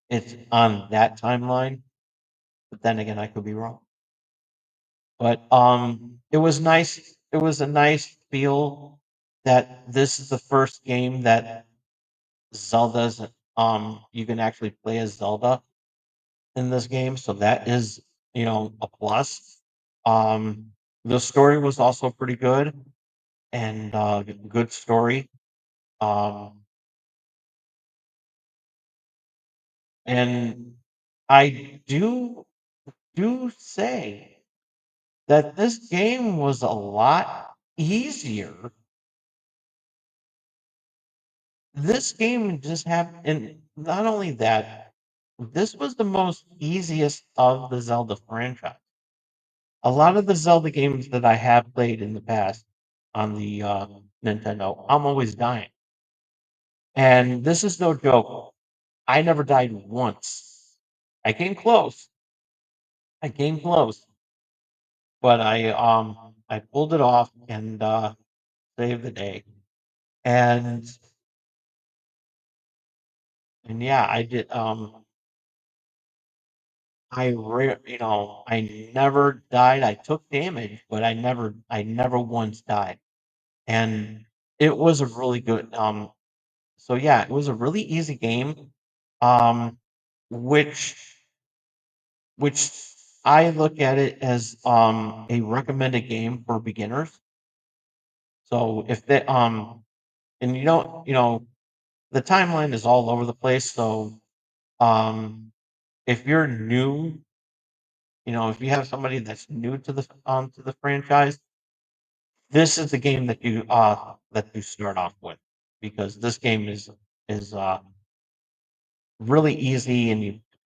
A: it's on that timeline. But then again, I could be wrong. But it was nice. It was a nice feel that this is the first game that Zelda's you can actually play as Zelda in this game, so that is a plus. Um, the story was also pretty good and good story. Um, and I do say that this game was a lot easier. This game just happened, and not only that, this was the most easiest of the Zelda franchise. A lot of the Zelda games that I have played in the past on the Nintendo, I'm always dying. And this is no joke. I never died once. I came close. I came close, but I pulled it off and saved the day. And yeah, I did. I never died. I took damage, but I never once died. And it was a really good. So yeah, it was a really easy game, um, which which I look at it as a recommended game for beginners. So if they and the timeline is all over the place. So if you're new, if you have somebody that's new to the franchise, this is the game that you start off with, because this game is really easy,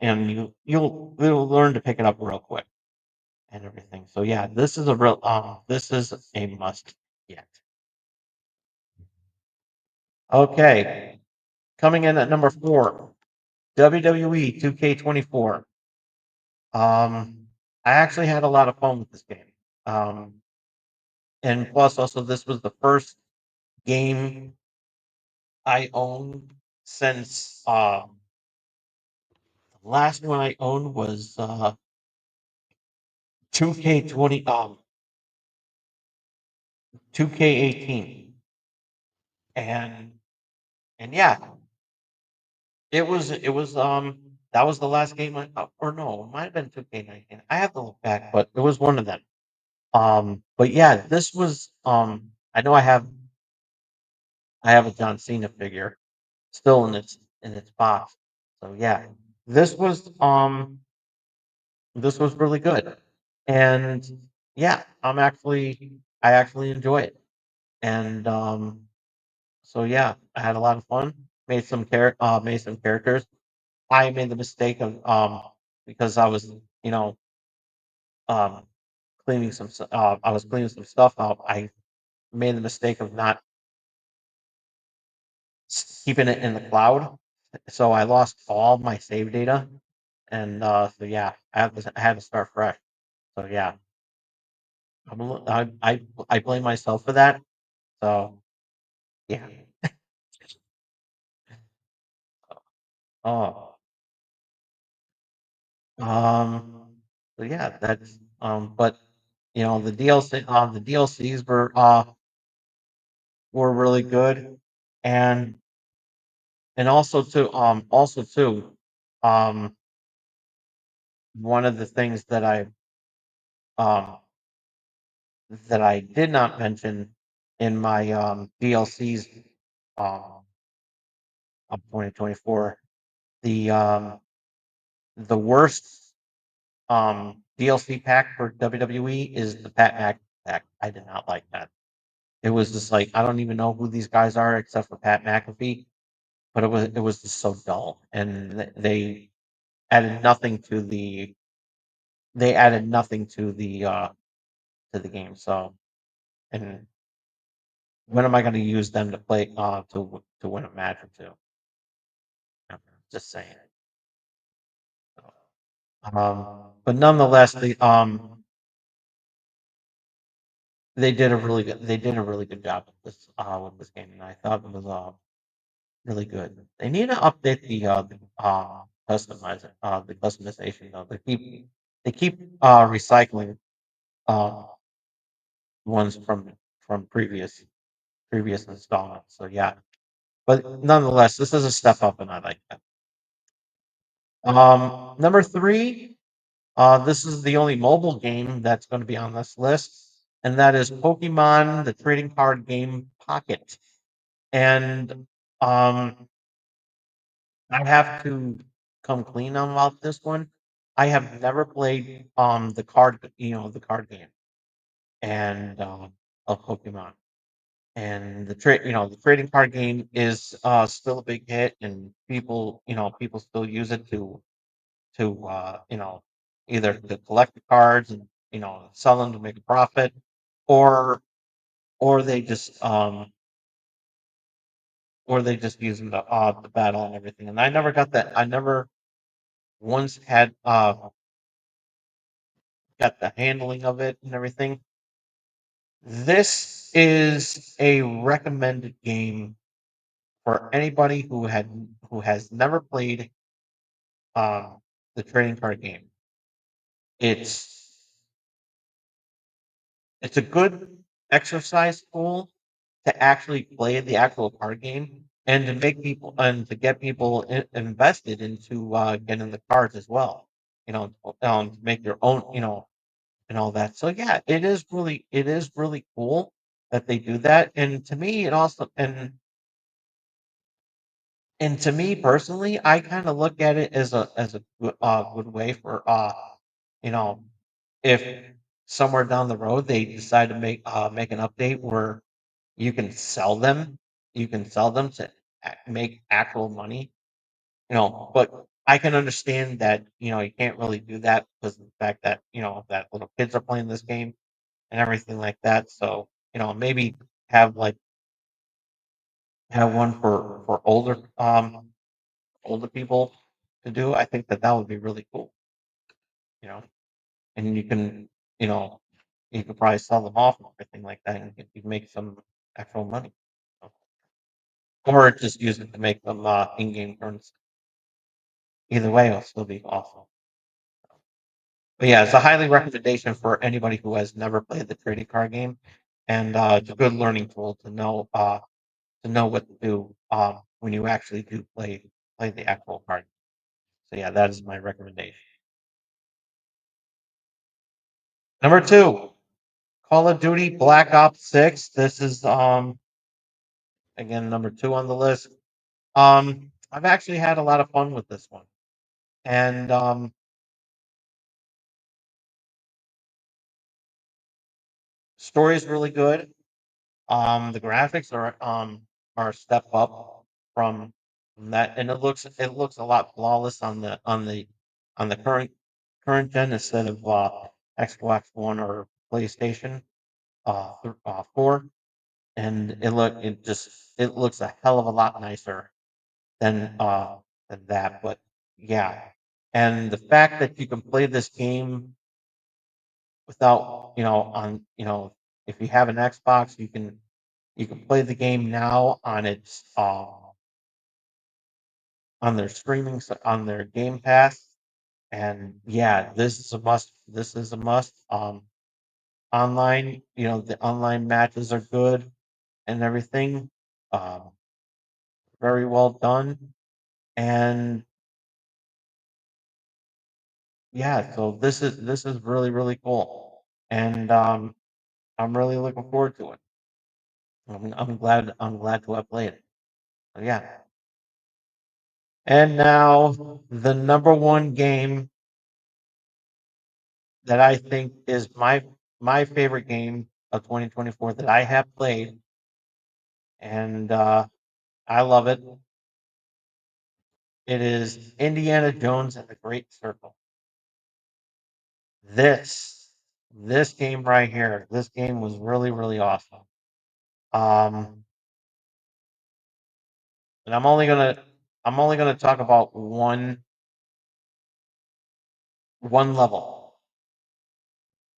A: and you'll learn to pick it up real quick and everything. So yeah, this is a must get. Okay, coming in at number 4, WWE 2K24. I actually had a lot of fun with this game. Um, and plus, also, this was the first game I owned since the last one I owned was 2K20 2K18. And yeah, it was that was the last game or no, it might have been 2K19. I have to look back, but it was one of them. But yeah, this was I know I have a John Cena figure still in its box. So yeah, this was um this was really good. And yeah, I actually enjoy it. And so yeah, I had a lot of fun. Made some characters. I made the mistake of because you know um I was cleaning some stuff out. I made the mistake of not keeping it in the cloud. So I lost all my save data, and so yeah, I had to start fresh. So yeah, I blame myself for that. So yeah. Oh, so yeah, that's but the DLCs were really good, and also too, um one of the things um that I did not mention in my DLCs um of 2024, the the worst DLC pack for WWE is the Pat Mac pack. I did not like that. It was just like I don't even know who these guys are except for Pat McAfee, but it was just so dull, and they added nothing to the they added nothing to the game. So, and when am I going to use them to play to win a match or two? Just saying. But nonetheless, they did a really good job with this game, and I thought it was really good. They need to update the customization though. They keep recycling uh ones from previous installments. So yeah, but nonetheless, this is a step up, and I like that. Number 3, this is the only mobile game that's going to be on this list, and that is Pokemon, the trading card game Pocket. And um, I have to come clean about this one. I have never played the card game and of Pokemon. And the trading card game is still a big hit, and people still use it to either to collect the cards and sell them to make a profit, or or they just um or they just use them to battle and everything. And I never got that. I never once had got the handling of it and everything. This is a recommended game for anybody who has never played um, the trading card game. It's it's a good exercise tool to actually play the actual card game, and to get people invested into getting the cards as well. To make your own, and all that. So yeah, it is really cool. that they do that. And to me, it also and to me personally, I kind of look at it as a good way for you know, if somewhere down the road they decide to make an update where you can sell them, you can sell them to make actual money, but I can understand that, you can't really do that because of the fact that, that little kids are playing this game and everything like that. So, maybe have like have one for older people to do. I think that that would be really cool, you know, and you know, you could probably sell them off and everything like that, and you can make some actual money. So, or just use it to make them in-game currency. Either way, it'll still be awesome. But yeah, it's a highly recommendation for anybody who has never played the trading card game, and it's a good learning tool to know what to do when you actually do play the actual card. So yeah, that is my recommendation. Number two, Call of Duty Black Ops 6. This is again number two on the list. I've actually had a lot of fun with this one, and story is really good. The graphics are a step up from that, and it looks a lot flawless on the current gen instead of Xbox One or PlayStation 4, and it looks a hell of a lot nicer than than that. But yeah, and the fact that you can play this game without if you have an Xbox, you can play the game now on its on their on their Game Pass, and yeah, this is a must. This is a must. Online, the online matches are good and everything. Um, Very well done, and yeah, so this is really really cool, and I'm really looking forward to it. I'm glad to have played it. So yeah, and now the number one game that I think is my favorite game of 2024 that I have played, and I love it. It is Indiana Jones and the Great Circle. This this game right here, this game was really really awesome. Um, and I'm only gonna talk about one level,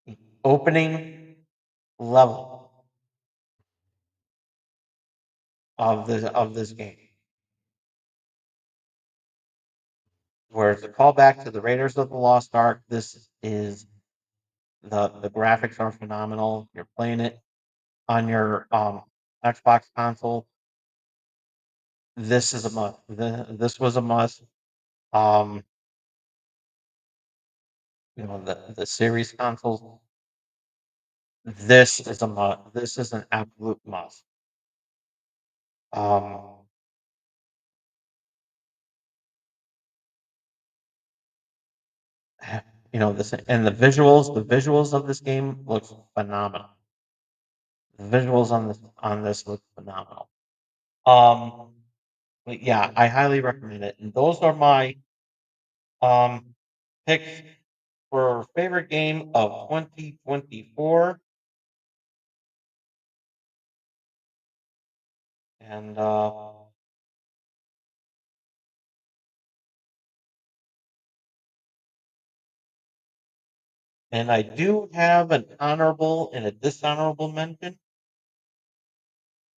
A: the opening level of this game, where it's a callback to the Raiders of the Lost Ark. This is the graphics are phenomenal. You're playing it on your Xbox console. This is a must. This was a must. Um, the series consoles. This is a must. This is an absolute must. Um, this and the visuals of this game looks phenomenal. The visuals on this look phenomenal. Um, but yeah, I highly recommend it. And those are my um picks for favorite game of 2024. And I do have an honorable and a dishonorable mention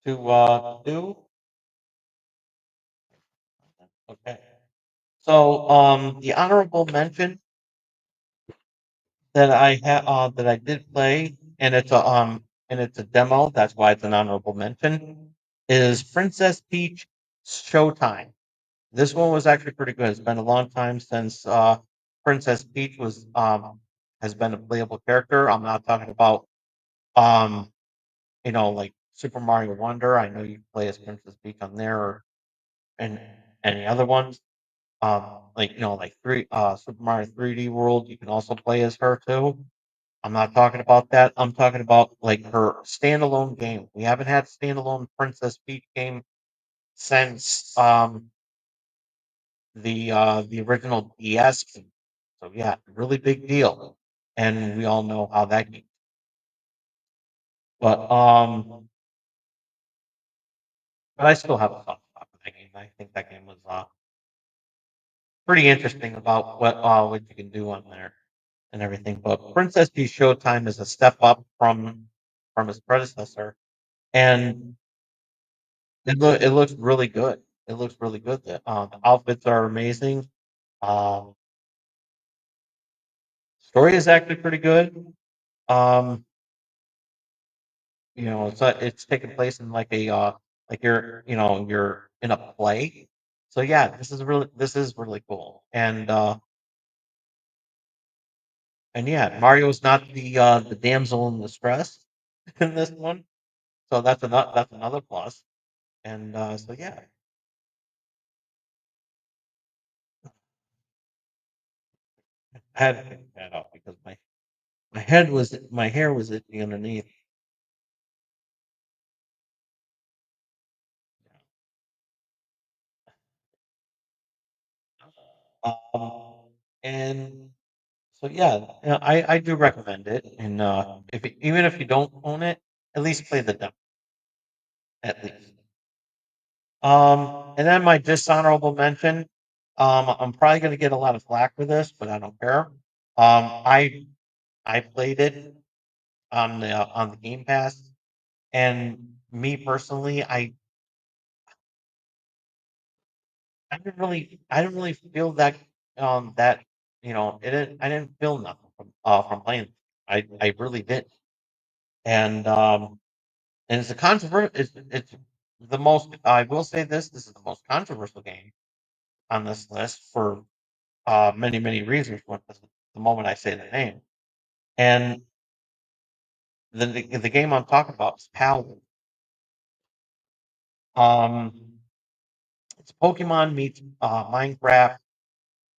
A: to do. Okay. So the honorable mention that I did play, and it's a demo. That's why it's an honorable mention. Is Princess Peach Showtime? This one was actually pretty good. It's been a long time since Princess Peach has been a playable character. I'm not talking about um like Super Mario Wonder. I know you can play as Princess Peach on there, or and any other ones. Like like Super Mario 3D World. You can also play as her too. I'm not talking about that. I'm talking about like her standalone game. We haven't had standalone Princess Peach game since the original DS game. So yeah, really big deal. And we all know how that game. But but I still have a soft spot for that game. I think that game was pretty interesting about what you can do on there and everything. But Princess Peach Showtime is a step up from its predecessor, and it looks really good. It looks really good. The outfits are amazing. Um, Story is actually pretty good. Um, it's taking place in like a like you're in a play. So yeah, this is really cool. And yeah, Mario's not the damsel in distress in this one. So that's another plus. And so yeah, I had to pick that up because my hair was itchy underneath. And so yeah, I do recommend it. And even if you don't own it, at least play the demo at least. And then my dishonorable mention. I'm probably going to get a lot of flack for this, but I don't care. I played it on the Game Pass, and me personally, I didn't really feel that I didn't feel nothing from playing. I really did, and it's a controversial. It's the most. I will say this. This is the most controversial game on this list for many reasons. The moment I say the name, and the game I'm talking about is Paladin. Um, it's Pokemon meets Minecraft,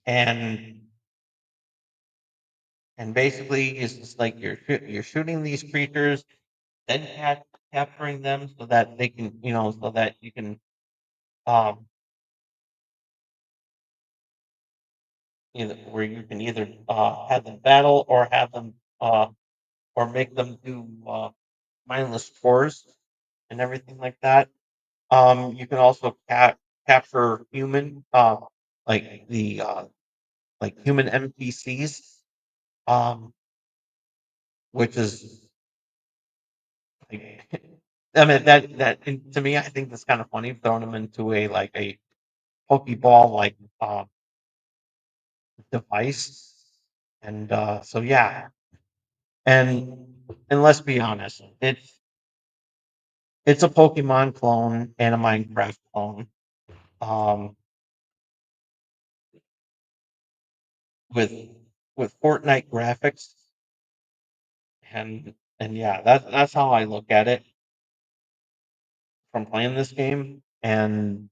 A: and basically it's just like you're shooting these creatures, then capturing them so that they can so that you can um where you can either have them battle or have them or make them do mindless chores and everything like that. You can also capture human like the like human NPCs, um, which is like I mean that and to me I think that's kind of funny throwing them into a Pokeball device. And so yeah, and let's be honest, it's a Pokemon clone and a Minecraft clone, um, with Fortnite graphics, and yeah, that's how I look at it from playing this game. And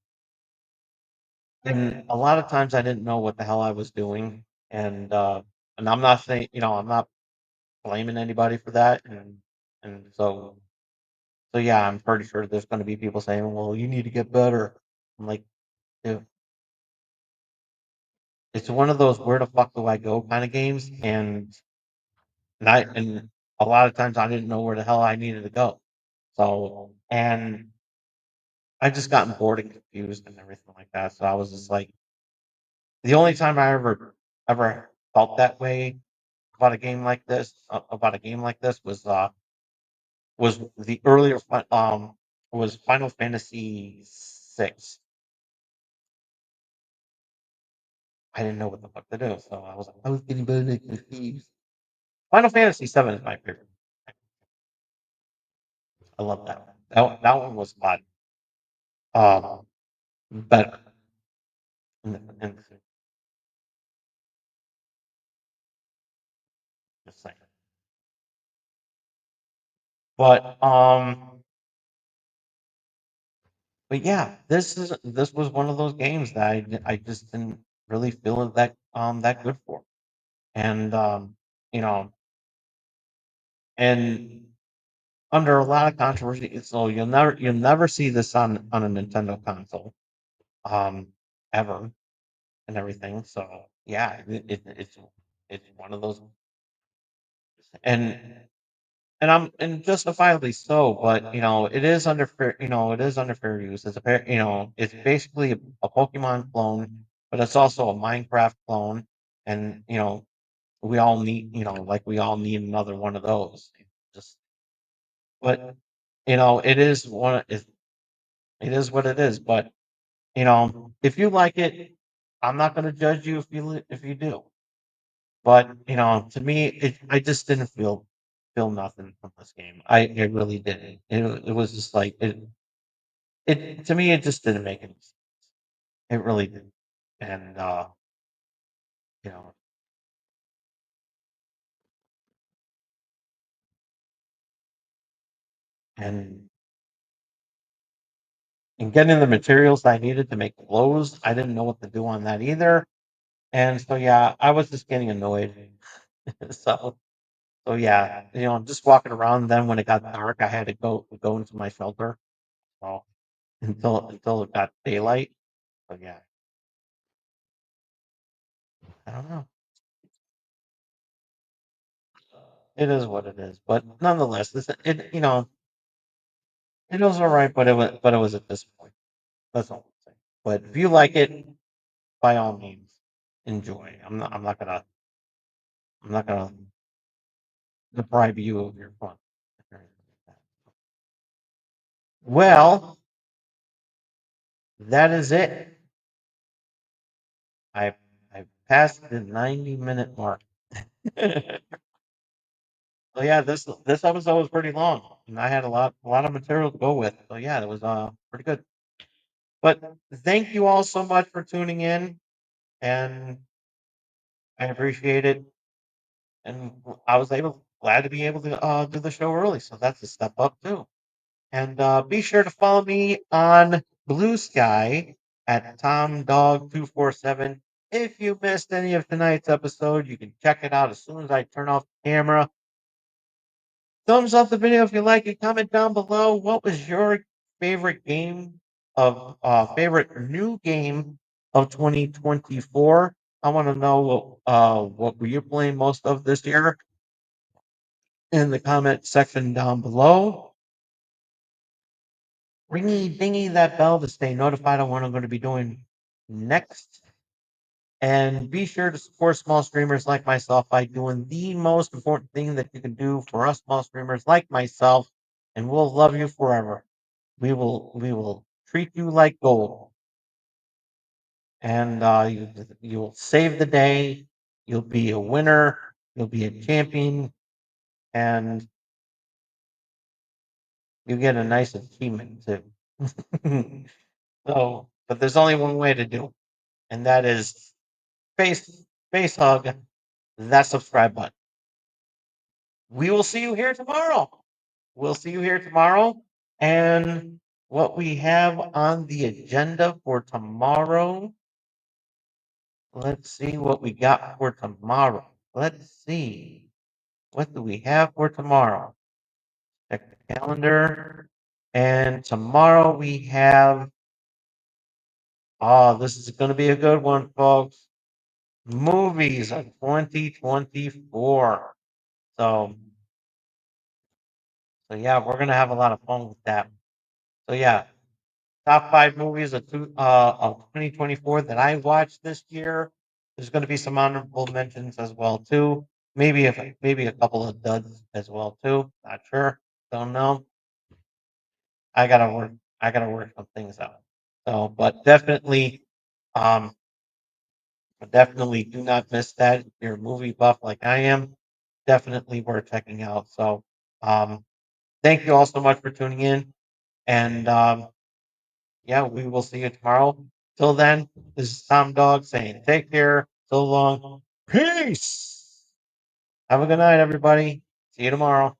A: a lot of times I didn't know what the hell I was doing, and I'm not saying I'm not blaming anybody for that, and so yeah, I'm pretty sure there's going to be people saying, "Well, you need to get better." I'm like, dude, it's one of those where the fuck do I go kind of games, and a lot of times I didn't know where the hell I needed to go. So and I just gotten bored and confused and everything like that. So I was just like, the only time I ever felt that way about a game like this was the earlier was Final Fantasy 6. I didn't know what the fuck to do, so I was getting really confused. Final Fantasy 7 is my favorite. I love that. That one was a lot better. In just saying. But but yeah, this was one of those games that I just didn't really feel it that good for. And you know, and under a lot of controversy, so you'll never see this on a Nintendo console, um, ever and everything. So yeah, it's one of those, and and justifiably so. But it is under fair, it is under fair use. It's basically a Pokemon clone, but it's also a Minecraft clone, and we all need, like we all need another one of those. Just, but it is it is what it is. But if you like it, I'm not going to judge you if you do. But to me, I just didn't feel nothing from this game. I really didn't. It was just like it to me. It just didn't make any sense. It really didn't. And you know, and getting the materials I needed to make clothes, I didn't know what to do on that either. And so yeah, I was just getting annoyed. so yeah, just walking around. Then when it got dark, I had to go into my shelter. So until it got daylight. So yeah, I don't know. It is what it is. But nonetheless, it was all right. But it was a disappointment. That's all I'm saying. But if you like it, by all means, enjoy. I'm not gonna deprive you of your fun. or anything like that. Well, that is it. I I passed the 90-minute mark. So yeah, this episode was pretty long, and I had a lot of material to go with. So yeah, it was pretty good. But thank you all so much for tuning in, and I appreciate it. And I was glad to be able to do the show early, so that's a step up too. And be sure to follow me on Blue Sky at TomDog247. If you missed any of tonight's episode, you can check it out as soon as I turn off the camera. Thumbs up the video if you like it. Comment down below. What was your favorite game favorite new game of 2024? I want to know what were you playing most of this year in the comment section down below. Ringy dingy that bell to stay notified on what I'm going to be doing next. And be sure to support small streamers like myself by doing the most important thing that you can do for us small streamers like myself, and we'll love you forever. We will treat you like gold, and you will save the day. You'll be a winner. You'll be a champion, and you get a nice achievement too. So, but there's only one way to do it, and that is face face hug that subscribe button. We will see you here tomorrow. We'll see you here tomorrow. And what we have on the agenda for tomorrow, let's see what we got for tomorrow. Let's see. What do we have for tomorrow? Check the calendar. And tomorrow we have, oh, this is going to be a good one, folks. Movies of 2024. So, yeah, we're going to have a lot of fun with that. So yeah, top 5 movies of 2024 that I watched this year. There's going to be some honorable mentions as well too. Maybe a couple of duds as well too. Not sure. Don't know. I gotta work. I gotta work some things out. So, but um, definitely do not miss that. If you're a movie buff like I am, definitely worth checking out. So, um, thank you all so much for tuning in, and yeah, we will see you tomorrow. Till then, this is Tom Dog saying take care. So long. Peace. Have a good night, everybody. See you tomorrow.